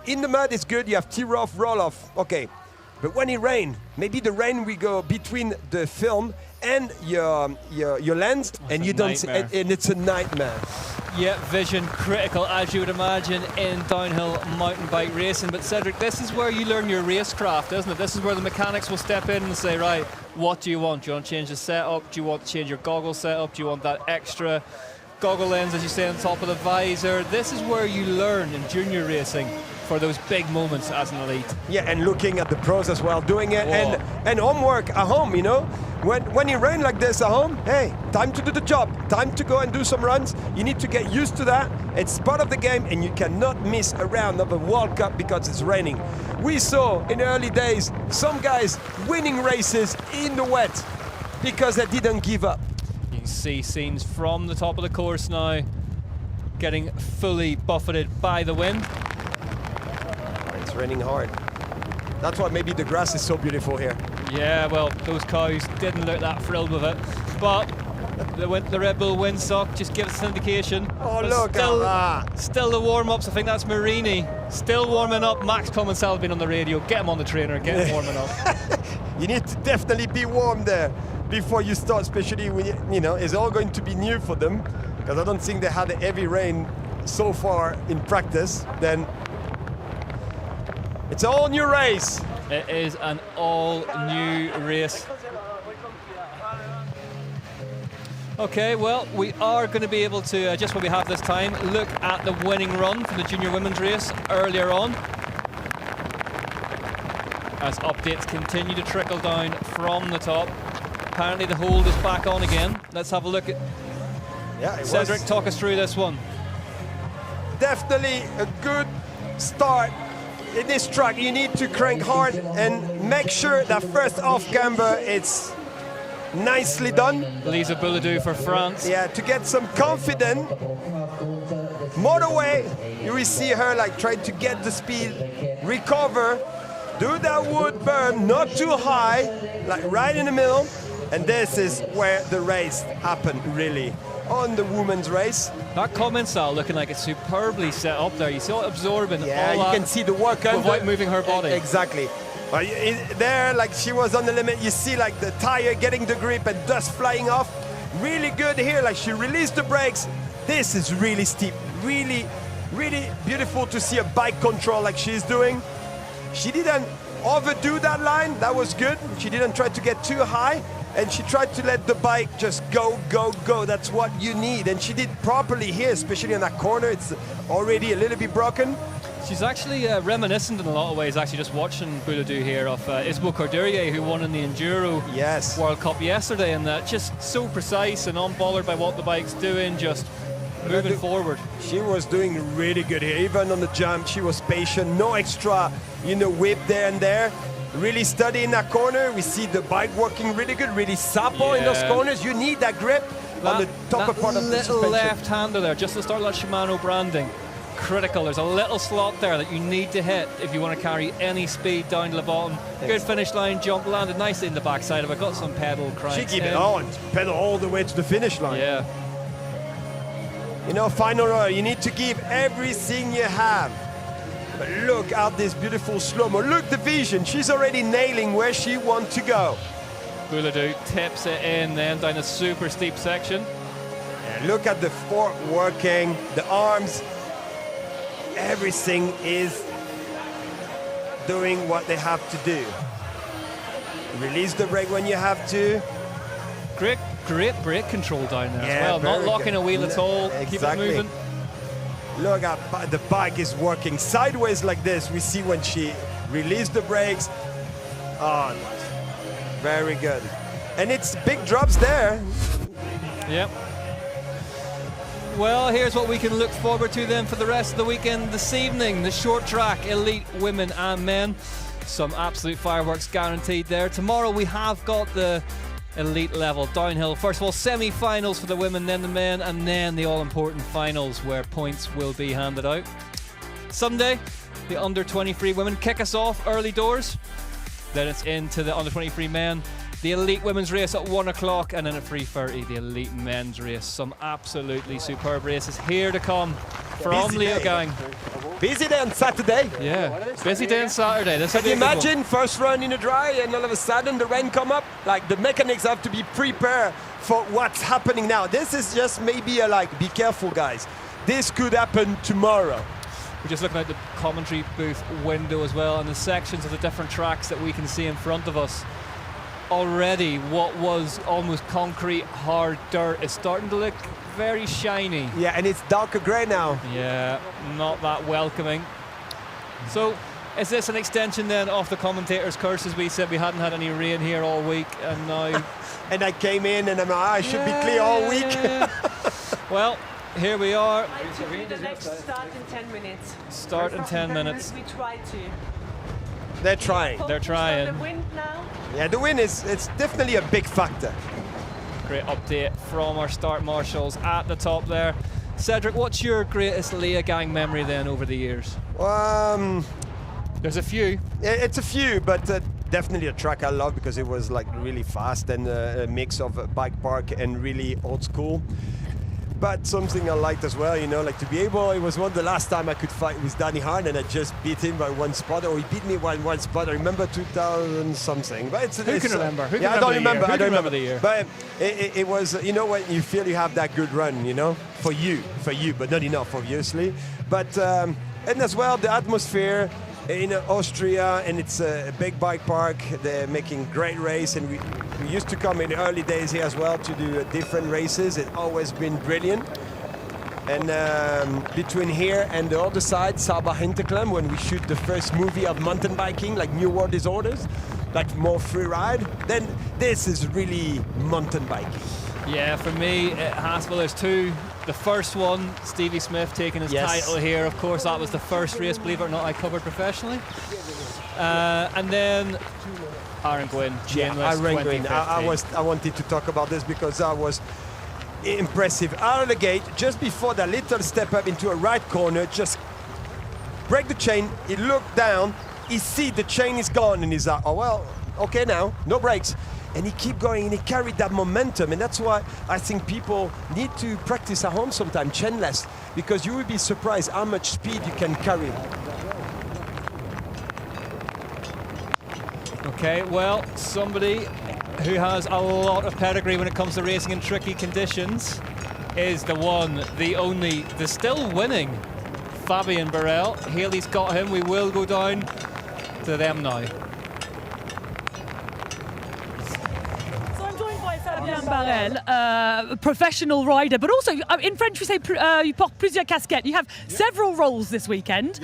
[SPEAKER 1] in the mud is good, you have tear-off, roll-off, okay. But when it rains, maybe the rain will go between the film and your lens, and you don't see, and it's a nightmare.
[SPEAKER 2] Yeah, vision critical, as you would imagine, in downhill mountain bike racing. But Cedric, this is where you learn your racecraft, isn't it? This is where the mechanics will step in and say, right, what do you want? Do you want to change the setup? Do you want to change your goggle setup? Do you want that extra goggle lens, as you say, on top of the visor? This is where you learn in junior racing for those big moments as an elite.
[SPEAKER 1] Yeah, and looking at the pros as well, doing it, and homework at home, you know? When you rain like this at home, hey, time to do the job, time to go and do some runs. You need to get used to that. It's part of the game, and you cannot miss a round of a World Cup because it's raining. We saw in the early days some guys winning races in the wet because they didn't give up.
[SPEAKER 2] You can see scenes from the top of the course now getting fully buffeted by the wind.
[SPEAKER 1] It's raining hard. That's why maybe the grass is so beautiful here.
[SPEAKER 2] Yeah, well, those cows didn't look that thrilled with it, but the Red Bull windsock just gives us an indication.
[SPEAKER 1] Oh,
[SPEAKER 2] but
[SPEAKER 1] look at that.
[SPEAKER 2] Still the warm-ups. I think that's Marini still warming up. Max Commencal has been on the radio. Get him on the trainer, get him warming up.
[SPEAKER 1] You need to definitely be warm there before you start, especially when you know it's all going to be new for them, because I don't think they had a heavy rain so far in practice. Then it's a all new race.
[SPEAKER 2] It is an all-new race. Okay, well, we are going to be able to, just what we have this time, look at the winning run from the junior women's race earlier on, as updates continue to trickle down from the top. Apparently the hold is back on again. Let's have a look at...
[SPEAKER 1] Yeah,
[SPEAKER 2] Cedric, talk us through this one.
[SPEAKER 1] Definitely a good start. In this track, you need to crank hard and make sure that first off camber it's nicely done.
[SPEAKER 2] Lisa Bouladou for France.
[SPEAKER 1] Yeah, to get some confidence. Motorway, you will see her like trying to get the speed, recover, do that wood burn, not too high, like right in the middle. And this is where the race happened, really, on the women's race.
[SPEAKER 2] That Commencal looking like it's superbly set up there. You saw it absorbing all
[SPEAKER 1] you
[SPEAKER 2] that
[SPEAKER 1] can see the work under.
[SPEAKER 2] without moving her body.
[SPEAKER 1] Exactly. There, like she was on the limit, you see like the tire getting the grip and dust flying off. Really good here, like she released the brakes. This is really steep, really, really beautiful to see a bike control like she's doing. She didn't overdo that line, that was good. She didn't try to get too high, and she tried to let the bike just go, go, go. That's what you need, and she did properly here, especially in that corner. It's already a little bit broken.
[SPEAKER 2] She's actually reminiscent in a lot of ways, actually, just watching Bouladou here, of Isabelle Corderie, who won in the Enduro World Cup yesterday, and just so precise and unbothered by what the bike's doing, just moving forward.
[SPEAKER 1] She was doing really good here, even on the jump. She was patient, no extra, whip there and there. Really steady in that corner. We see the bike working really good, really supple in those corners. You need that grip on the top part of the suspension.
[SPEAKER 2] Little left-hander there, just to start that Shimano branding. Critical. There's a little slot there that you need to hit if you want to carry any speed down to the bottom. Good finish line jump, landed nicely in the backside of it. Got some pedal cranks.
[SPEAKER 1] She keep it on, pedal all the way to the finish line.
[SPEAKER 2] Yeah.
[SPEAKER 1] Final row, you need to give everything you have. But look at this beautiful slow-mo. Look the vision. She's already nailing where she wants to go.
[SPEAKER 2] Bouladou tips it in then down a super steep section.
[SPEAKER 1] And look at the fork working, the arms. everything is doing what they have to do. Release the brake when you have to.
[SPEAKER 2] Great brake control down there
[SPEAKER 1] Yeah,
[SPEAKER 2] as well. Not locking
[SPEAKER 1] good.
[SPEAKER 2] a wheel at all.
[SPEAKER 1] Exactly.
[SPEAKER 2] Keep it moving.
[SPEAKER 1] Look at the bike is working sideways like this. We see when she released the brakes. Oh, very good. And it's big drops there.
[SPEAKER 2] Yep. Well, here's what we can look forward to then for the rest of the weekend this evening. The short track, elite women and men. Some absolute fireworks guaranteed there. Tomorrow we have got the elite level downhill. First of all, semi-finals for the women, then the men, and then the all-important finals where points will be handed out. Sunday, the under-23 women kick us off early doors. Then it's into the under-23 men. The elite women's race at 1 o'clock, and then at 3:30 the elite men's race. Some absolutely superb races here to come from Leogang.
[SPEAKER 1] Busy day on Saturday.
[SPEAKER 2] Yeah, busy day on Saturday.
[SPEAKER 1] Can you imagine first run in the dry and all of a sudden the rain come up? Like the mechanics have to be prepared for what's happening now. This is just maybe a like, be careful guys. This could happen tomorrow.
[SPEAKER 2] We're just looking at the commentary booth window as well, and the sections of the different tracks that we can see in front of us. Already what was almost concrete hard dirt is starting to look very shiny.
[SPEAKER 1] Yeah, and it's darker grey now.
[SPEAKER 2] Yeah, not that welcoming. So is this an extension then of the commentators' curse? As we said, we hadn't had any rain here all week, and now
[SPEAKER 1] and I came in and I should be clear all week.
[SPEAKER 2] Well, here we are.
[SPEAKER 6] The next start in 10 minutes.
[SPEAKER 2] Start in 10 minutes.
[SPEAKER 6] We try to.
[SPEAKER 1] They're trying.
[SPEAKER 2] They're trying.
[SPEAKER 6] The wind now.
[SPEAKER 1] Yeah, the wind it's definitely a big factor.
[SPEAKER 2] Great update from our start marshals at the top there. Cedric, what's your greatest Leogang memory then over the years?
[SPEAKER 1] There's
[SPEAKER 2] a few.
[SPEAKER 1] It's a few, but definitely a track I love because it was like really fast and a mix of bike park and really old school. But something I liked as well, you know, like to be able, it was the last time I could fight with Danny Hahn and I just beat him by one spot, or he beat me by one spot. I remember 2000 something. But
[SPEAKER 2] Who can remember?
[SPEAKER 1] I don't remember. I don't remember
[SPEAKER 2] the year.
[SPEAKER 1] But it was, you know, when you feel you have that good run, you know, for you, but not enough, obviously. But and as well the atmosphere in Austria, and it's a big bike park. They're making great race, and we used to come in the early days here as well to do different races. It's always been brilliant. And between here and the other side, Saba Hinterklam, when we shoot the first movie of mountain biking, like New World Disorders, like more free ride, then this is really mountain biking.
[SPEAKER 2] Yeah, for me, it has, well, there's two. The first one, Stevie Smith taking his title here. Of course, that was the first race, believe it or not, I covered professionally. And then Aaron Gwynn, chainless,
[SPEAKER 1] Aaron Gwynn. I wanted to talk about this because that was impressive. Out of the gate, just before that little step up into a right corner, just break the chain. He looked down, he see the chain is gone, and he's like, oh well, okay now, no brakes. And he keep going, and he carried that momentum, and that's why I think people need to practice at home sometime, chainless, because you will be surprised how much speed you can carry.
[SPEAKER 2] Okay, well, somebody who has a lot of pedigree when it comes to racing in tricky conditions is the one, the only, the still winning Fabien Barrel. Haley's got him. We will go down to them now.
[SPEAKER 3] Fabien Barrel, professional rider, but also in French we say you porte plusieurs casquettes. You have several roles this weekend.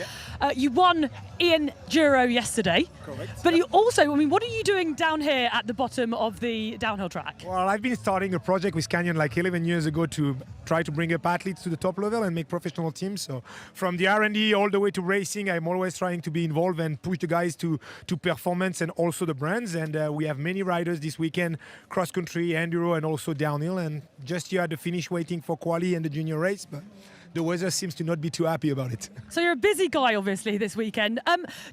[SPEAKER 3] You won E-enduro yesterday.
[SPEAKER 10] Correct.
[SPEAKER 3] But you also, I mean, what are you doing down here at the bottom of the downhill track?
[SPEAKER 10] Well, I've been starting a project with Canyon like 11 years ago to try to bring up athletes to the top level and make professional teams. So from the R&D all the way to racing, I'm always trying to be involved and push the guys to performance and also the brands. And we have many riders this weekend, cross country, enduro, and also downhill. And just here at the finish waiting for quali and the junior race. But the weather seems to not be too happy about it.
[SPEAKER 3] So you're a busy guy, obviously, this weekend.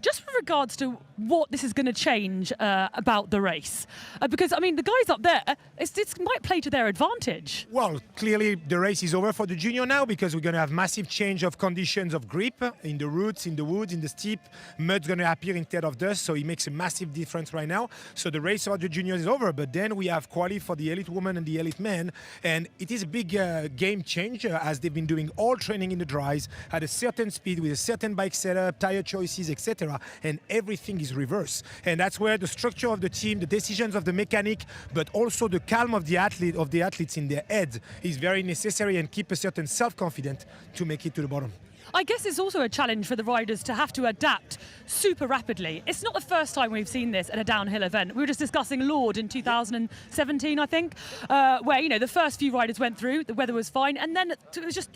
[SPEAKER 3] Just with regards to what this is going to change about the race, because, I mean, the guys up there, it might play to their advantage.
[SPEAKER 10] Well, clearly the race is over for the junior now because we're going to have massive change of conditions of grip in the roots, in the woods, in the steep. Mud's going to appear instead of dust, so it makes a massive difference right now. So the race for the juniors is over, but then we have quali for the elite women and the elite men, and it is a big game change as they've been doing all all training in the dries at a certain speed with a certain bike setup, tire choices, etc. And everything is reverse. And that's where the structure of the team, the decisions of the mechanic, but also the calm of the athletes in their head is very necessary, and keep a certain self-confidence to make it to the bottom.
[SPEAKER 3] I guess it's also a challenge for the riders to have to adapt super rapidly. It's not the first time we've seen this at a downhill event. We were just discussing Lourdes in 2017, I think, where, you know, the first few riders went through, the weather was fine, and then it was just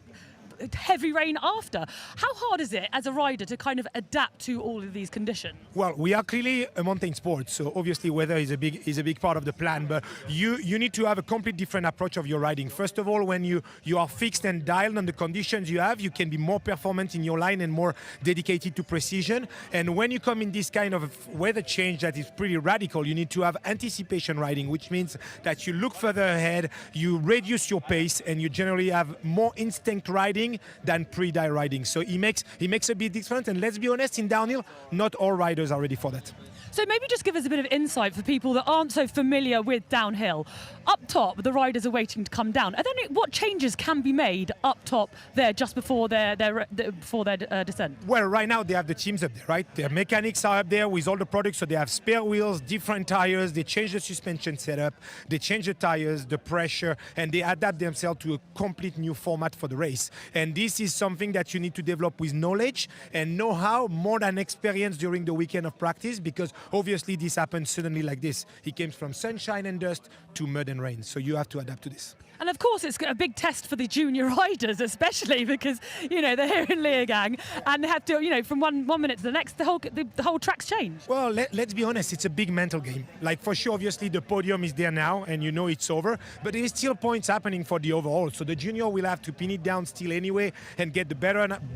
[SPEAKER 3] heavy rain after. How hard is it as a rider to kind of adapt to all of these conditions?
[SPEAKER 10] Well, we are clearly a mountain sport, so obviously weather is a big part of the plan, but you need to have a complete different approach of your riding. First of all, when you are fixed and dialed on the conditions you have, you can be more performant in your line and more dedicated to precision. And when you come in this kind of weather change that is pretty radical, you need to have anticipation riding, which means that you look further ahead, you reduce your pace, and you generally have more instinct riding than pre-die riding. So he makes a big difference, and let's be honest, in downhill, not all riders are ready for that.
[SPEAKER 3] So maybe just give us a bit of insight for people that aren't so familiar with downhill. Up top, the riders are waiting to come down. What changes can be made up top there just before their descent?
[SPEAKER 10] Well, right now they have the teams up there, right? Their mechanics are up there with all the products, so they have spare wheels, different tires, they change the suspension setup, they change the tires, the pressure, and they adapt themselves to a complete new format for the race. And this is something that you need to develop with knowledge and know-how more than experience during the weekend of practice, because obviously this happens suddenly like this. He came from sunshine and dust to mud and rain, so you have to adapt to this.
[SPEAKER 3] And of course, it's a big test for the junior riders, especially because, you know, they're here in Leogang and they have to, you know, from one minute to the next, the whole track's changed.
[SPEAKER 10] Well, let's be honest, it's a big mental game. Like, for sure, obviously, the podium is there now and you know it's over, but there is still points happening for the overall. So the junior will have to pin it down still anyway and get the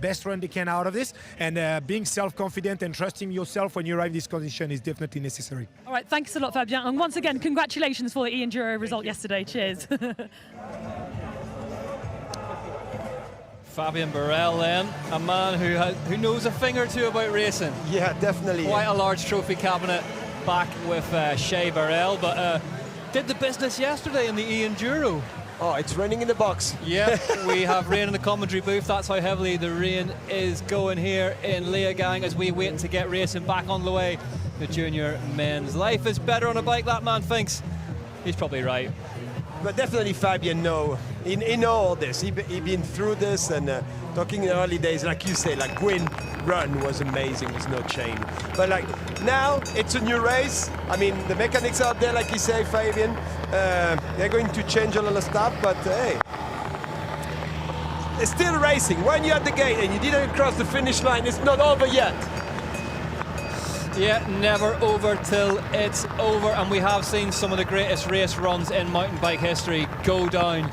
[SPEAKER 10] best run they can out of this. And being self-confident and trusting yourself when you arrive this condition is definitely necessary.
[SPEAKER 3] All right, thanks a lot, Fabien. And once again, congratulations for the E-enduro result yesterday. Cheers.
[SPEAKER 2] Fabien Barel then, a man who knows a thing or two about racing.
[SPEAKER 1] Yeah, definitely.
[SPEAKER 2] Quite a large trophy cabinet back with Shea Barel, but did the business yesterday in the E-enduro.
[SPEAKER 1] Oh, it's raining in the box.
[SPEAKER 2] Yeah, we have rain in the commentary booth. That's how heavily the rain is going here in Leogang as we wait to get racing back on the way. The junior men's life is better on a bike, that man thinks. He's probably right.
[SPEAKER 1] But definitely Fabien he know all this. He been through this, and talking in the early days, like you say, like Gwyn run was amazing with no chain. But like now it's a new race. I mean, the mechanics out there, like you say, Fabien, they're going to change a lot of stuff, but hey, it's still racing. When you're at the gate and you didn't cross the finish line, it's not over yet.
[SPEAKER 2] Yeah, never over till it's over, and we have seen some of the greatest race runs in mountain bike history go down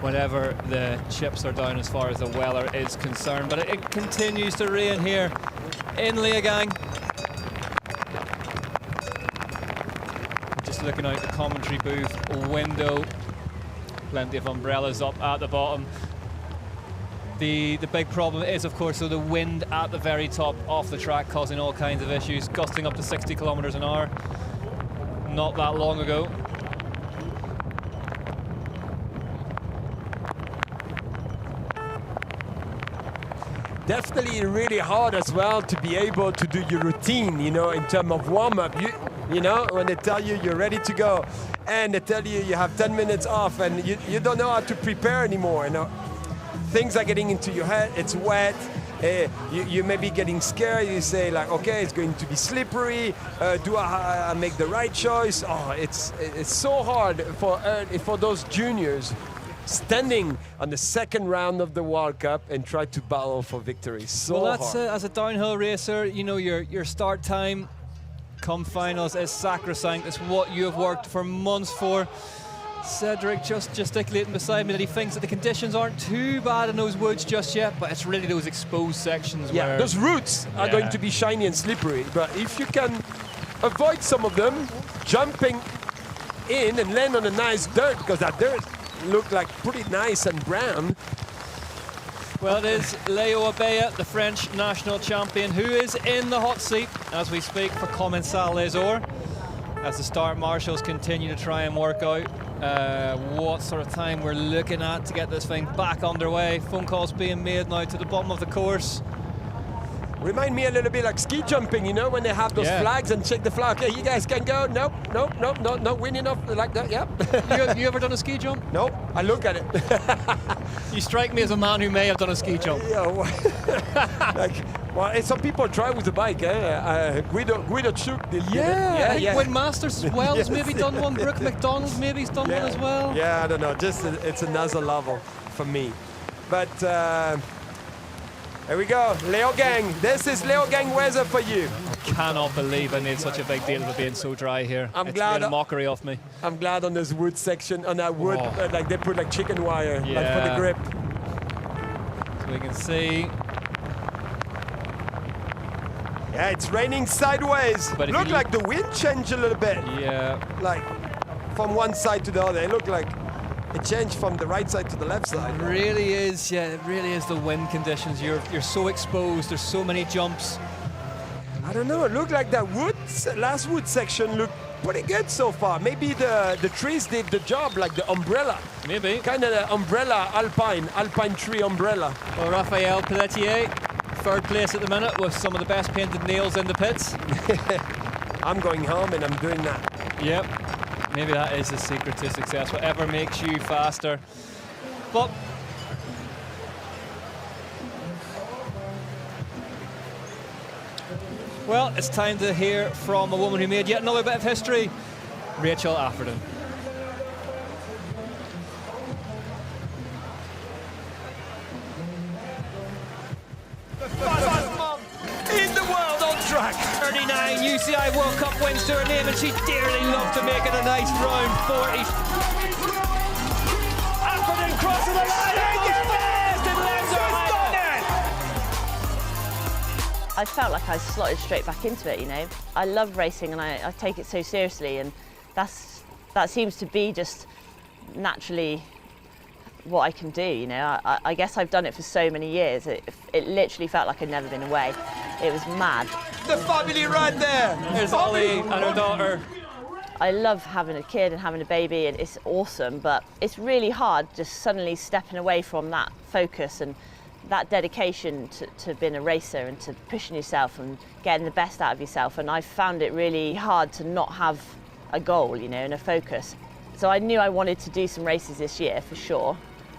[SPEAKER 2] whenever the chips are down as far as the weather is concerned. But it continues to rain here in Leogang. Just looking out the commentary booth window, plenty of umbrellas up at the bottom. The big problem is, of course, the wind at the very top off the track, causing all kinds of issues, gusting up to 60 kilometers an hour not that long ago.
[SPEAKER 1] Definitely really hard as well to be able to do your routine, you know, in terms of warm-up. You know, when they tell you you're ready to go and they tell you you have 10 minutes off and you don't know how to prepare anymore, you know. Things are getting into your head, it's wet, you may be getting scared, you say like, okay, it's going to be slippery, do I make the right choice? Oh, it's so hard for those juniors standing on the second round of the World Cup and try to battle for victory. So
[SPEAKER 2] well, that's
[SPEAKER 1] hard.
[SPEAKER 2] As a downhill racer, you know, your start time come finals is sacrosanct. It's what you have worked for months for. Cedric just gesticulating beside me that he thinks that the conditions aren't too bad in those woods just yet, but it's really those exposed sections where...
[SPEAKER 1] those roots are going to be shiny and slippery, but if you can avoid some of them, jumping in and land on a nice dirt, because that dirt looked like pretty nice and brown.
[SPEAKER 2] Well, it is Leo Abella, the French national champion, who is in the hot seat as we speak for Commencal Les Ors, as the start marshals continue to try and work out what sort of time we're looking at to get this thing back underway. Phone calls being made now to the bottom of the course.
[SPEAKER 1] Remind me a little bit like ski jumping, you know, when they have those flags and check the flag. Okay, you guys can go. Nope, not winning enough like that. Yep.
[SPEAKER 2] You ever done a ski jump?
[SPEAKER 1] Nope. I look at it.
[SPEAKER 2] You strike me as a man who may have done a ski jump.
[SPEAKER 1] Yeah. Well, some people try with the bike. Guido Chuk did.
[SPEAKER 2] Yeah. I think Win Masters as well has maybe done one. Brooke McDonald maybe's done one as well.
[SPEAKER 1] Yeah, I don't know. Just it's another level for me. But. Here we go, Leogang. This is Leogang weather for you.
[SPEAKER 2] Cannot believe I made such a big deal of it being so dry here. It's made a mockery of me.
[SPEAKER 1] I'm glad on this wood section, on that wood, like they put like chicken wire, like for the grip.
[SPEAKER 2] So we can see.
[SPEAKER 1] Yeah, it's raining sideways. But look like the wind changed a little bit.
[SPEAKER 2] Yeah.
[SPEAKER 1] Like from one side to the other. It looked like it changed from the right side to the left side.
[SPEAKER 2] It really is, it really is the wind conditions. You're so exposed, there's so many jumps.
[SPEAKER 1] I don't know, it looked like that last wood section looked pretty good so far. Maybe the trees did the job, like the umbrella.
[SPEAKER 2] Maybe.
[SPEAKER 1] Kind of the umbrella, alpine tree umbrella.
[SPEAKER 2] Well, Raphael Pelletier, third place at the minute with some of the best painted nails in the pits.
[SPEAKER 1] I'm going home and I'm doing that.
[SPEAKER 2] Yep. Maybe that is the secret to success, whatever makes you faster. But well, it's time to hear from a woman who made yet another bit of history, Rachel Afferton.
[SPEAKER 1] In the world on track.
[SPEAKER 2] 39 UCI World Cup wins to her name, and she dearly loved to make it a nice round 40. Afferton crosses the line and goes fast and lands her.
[SPEAKER 11] I felt like I slotted straight back into it, you know. I love racing and I take it so seriously, and that seems to be just naturally what I can do, you know. I guess I've done it for so many years. It literally felt like I'd never been away. It was mad.
[SPEAKER 1] The family right there.
[SPEAKER 2] There's Ollie and her daughter.
[SPEAKER 11] I love having a kid and having a baby, and it's awesome, but it's really hard just suddenly stepping away from that focus and that dedication to being a racer and to pushing yourself and getting the best out of yourself. And I found it really hard to not have a goal, you know, and a focus. So I knew I wanted to do some races this year for sure,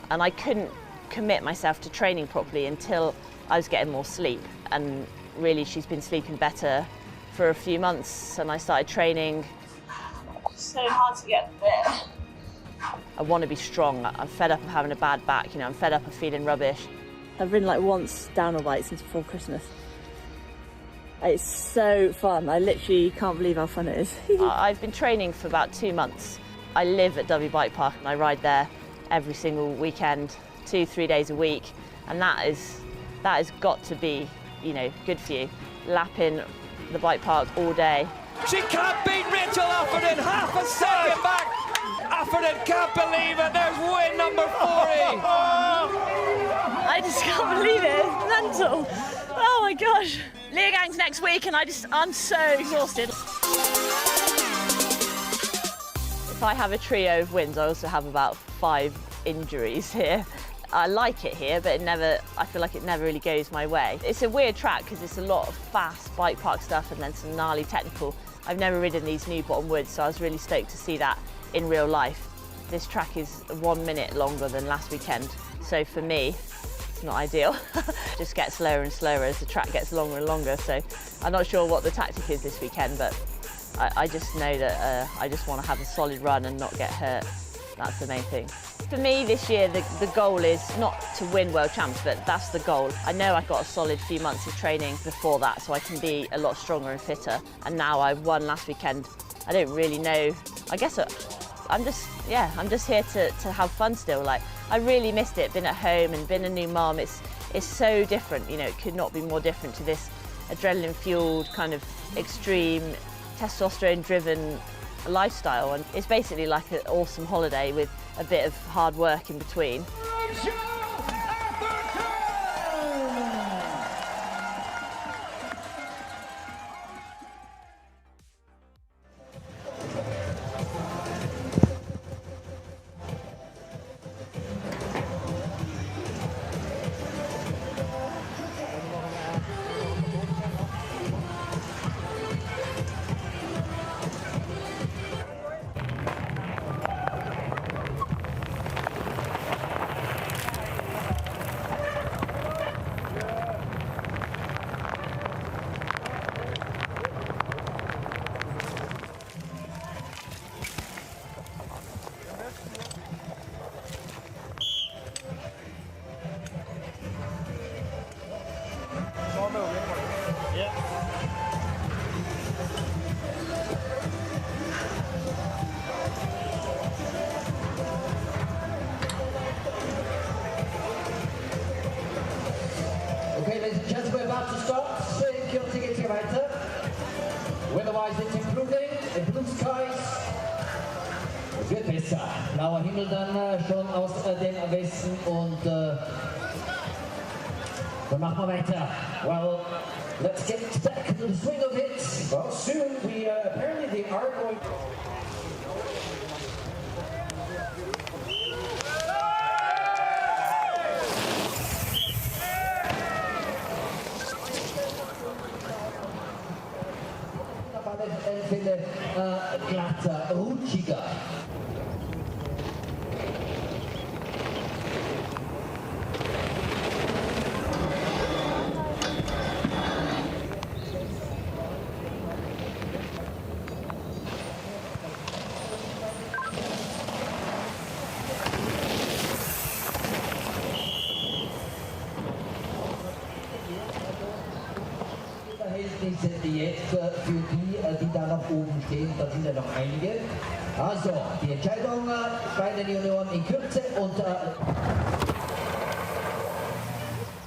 [SPEAKER 11] and I couldn't commit myself to training properly until I was getting more sleep. And really, she's been sleeping better for a few months, and I started training.
[SPEAKER 12] It's so hard to get there.
[SPEAKER 11] I want to be strong. I'm fed up of having a bad back, you know, I'm fed up of feeling rubbish.
[SPEAKER 12] I've ridden like once downhill bike since before Christmas. It's so fun. I literally can't believe how fun it is.
[SPEAKER 11] I've been training for about 2 months. I live at W Bike Park and I ride there every single weekend, 2-3 days a week, and that has got to be, you know, good for you. Lapping the bike park all day.
[SPEAKER 2] She can't beat Rachel Afferton, half a second back. Afferton can't believe it. There's win number 40.
[SPEAKER 12] I just can't believe it. It's mental. Oh my gosh. Leogang's next week and I'm so exhausted.
[SPEAKER 11] If I have a trio of wins, I also have about 5 injuries here. I like it here, but I feel like it never really goes my way. It's a weird track because it's a lot of fast bike park stuff and then some gnarly technical. I've never ridden these new bottom woods, so I was really stoked to see that in real life. This track is 1 minute longer than last weekend, so for me, it's not ideal. Just gets slower and slower as the track gets longer and longer, so I'm not sure what the tactic is this weekend, but I just know that I just want to have a solid run and not get hurt. That's the main thing. For me this year, the goal is not to win World Champs, but that's the goal. I know I've got a solid few months of training before that, so I can be a lot stronger and fitter. And now I won last weekend. I don't really know. I guess I'm just here to have fun still. Like, I really missed it, been at home and been a new mum. It's so different, you know, it could not be more different to this adrenaline-fueled, kind of extreme, testosterone-driven lifestyle, and it's basically like an awesome holiday with a bit of hard work in between.
[SPEAKER 13] just we're about to start. Kürze geht's hier weiter. Weather-wise it's improving. Blue skies. Es wird besser. Blauer Himmel dann schon aus dem Westen und dann machen wir weiter. Well, let's get back to the swing of it. Well, soon we apparently they are going. Auf alle Fälle glatter, rutschiger. Verhältnisse jetzt für die, die da noch oben stehen, da sind ja noch einige. Also, die Entscheidung bei den Junioren in Kürze und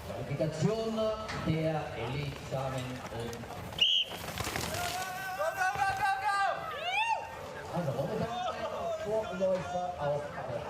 [SPEAKER 13] Qualifikation der Elite-Damen und also momentan ein Vorläufer auf der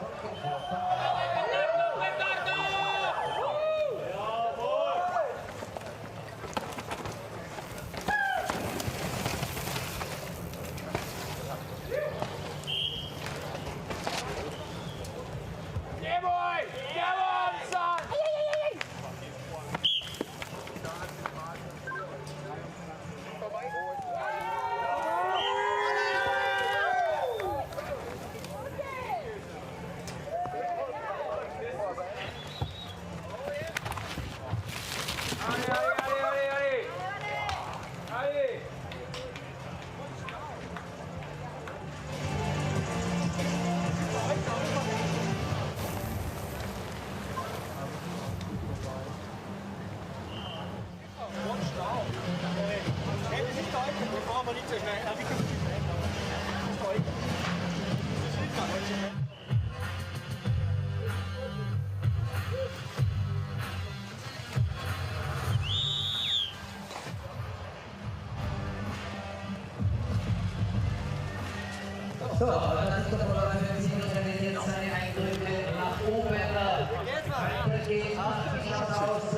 [SPEAKER 13] So, das ist doch mal wenn jetzt seine Eindrücke nach oben weitergehen. Wie schaut es aus?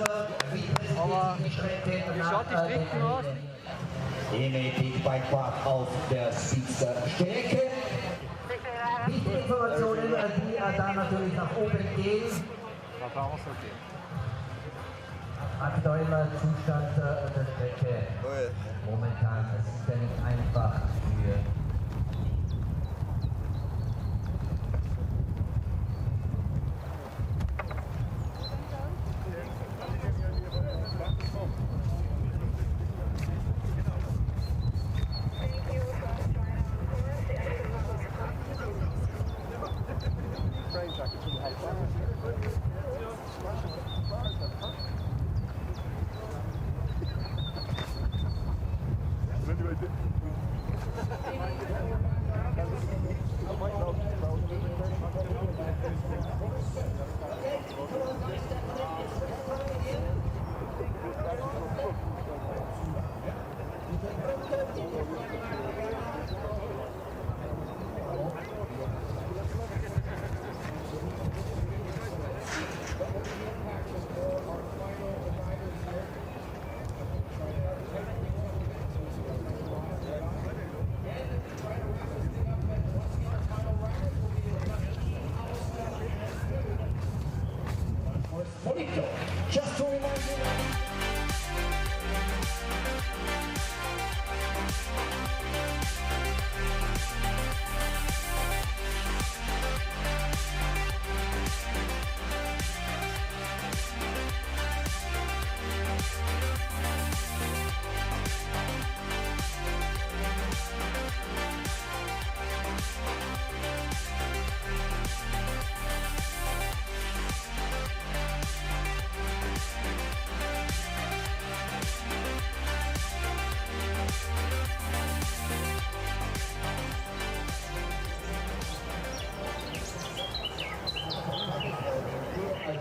[SPEAKER 13] Wie präsentiert sich die Strecke nach E-Big Bikepark auf der Speedster-Strecke? Wichtige Informationen, die da natürlich nach oben gehen. Aktueller Zustand der Strecke. Momentan, es ist ja nicht einfach für just to remind you.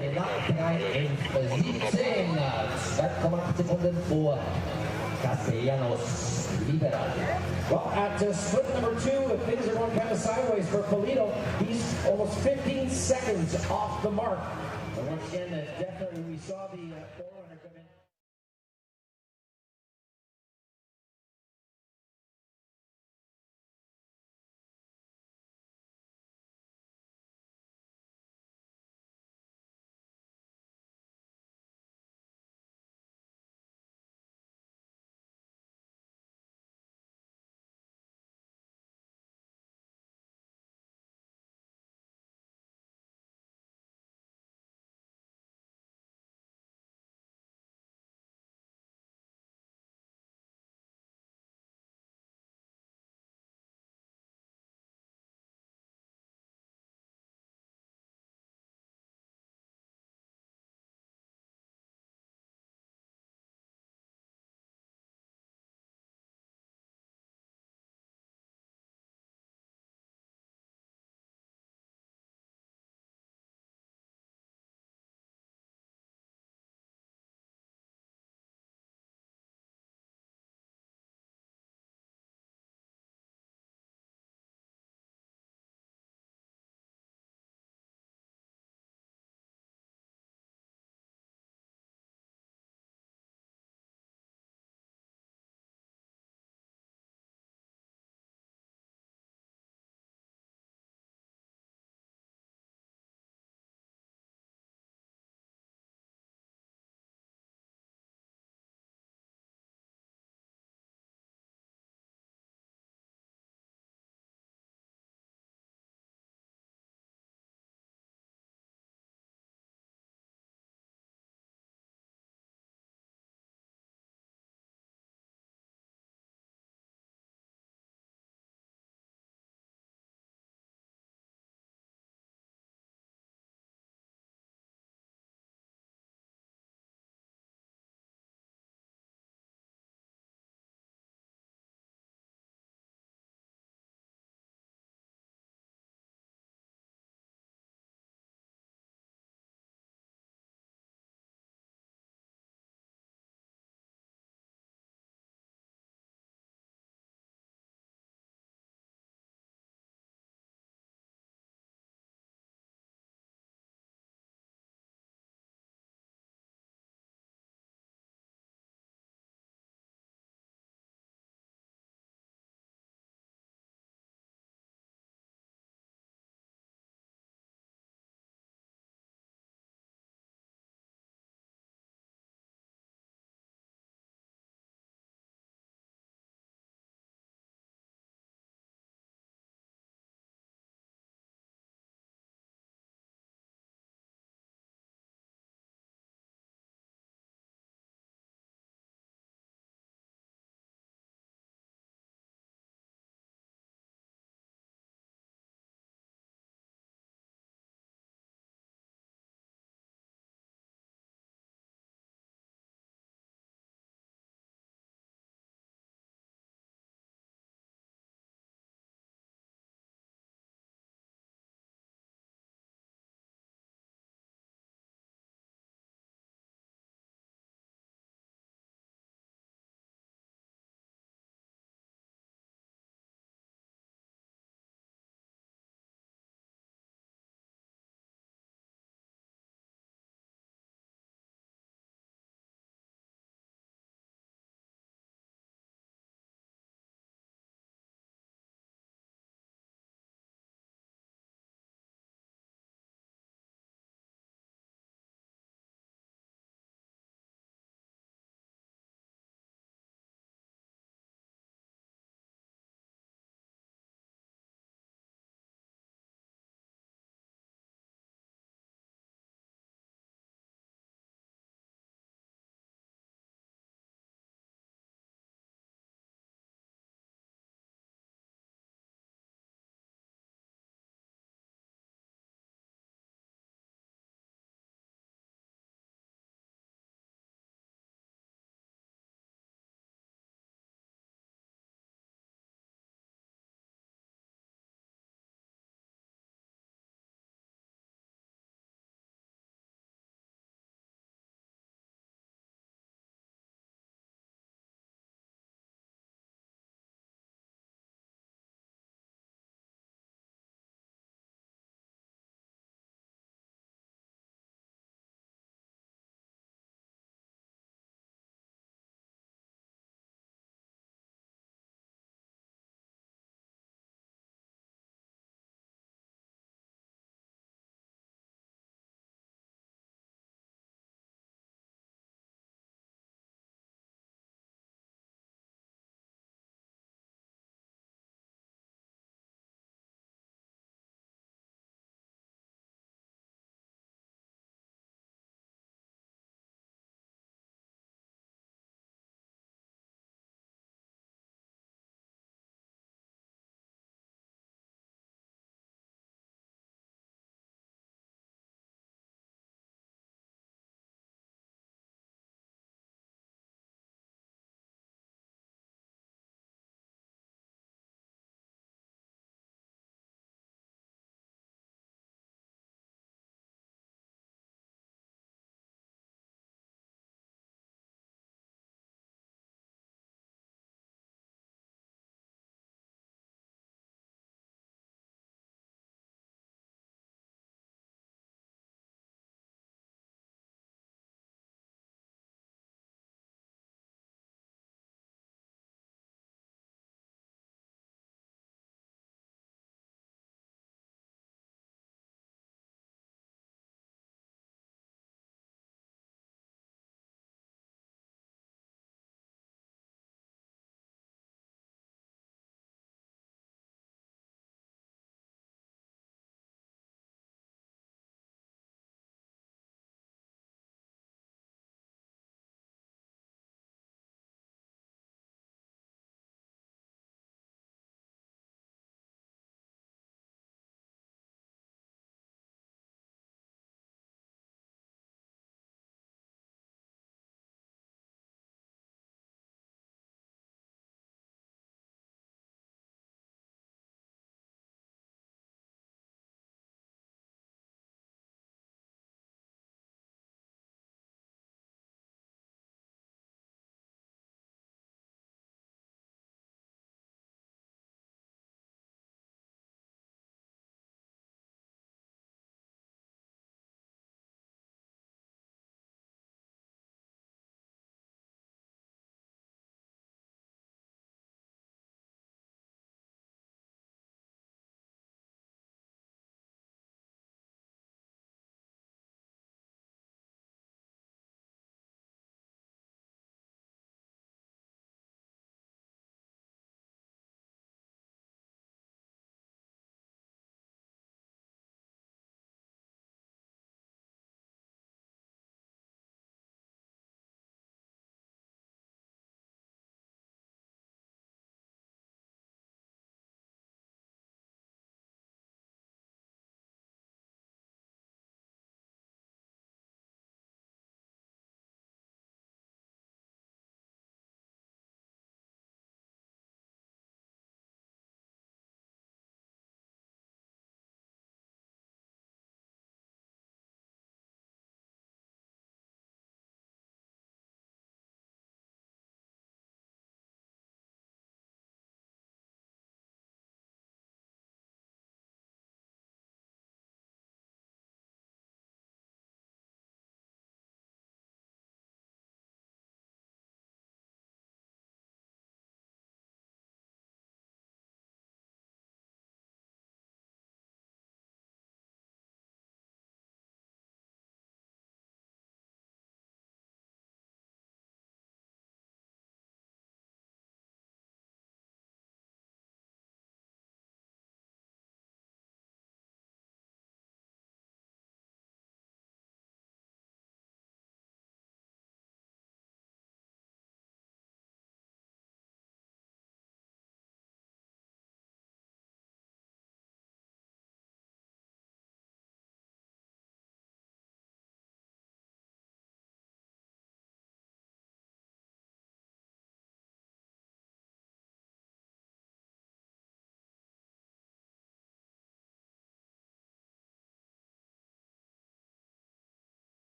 [SPEAKER 13] den Lap 3:11, 2,8 Sekunden vor Castellanos Liberal.
[SPEAKER 14] Well, at sprint number 2, if things are going kind of sideways for Polito, he's almost 15 seconds off the mark. And once again, definitely we saw the forerunner come in.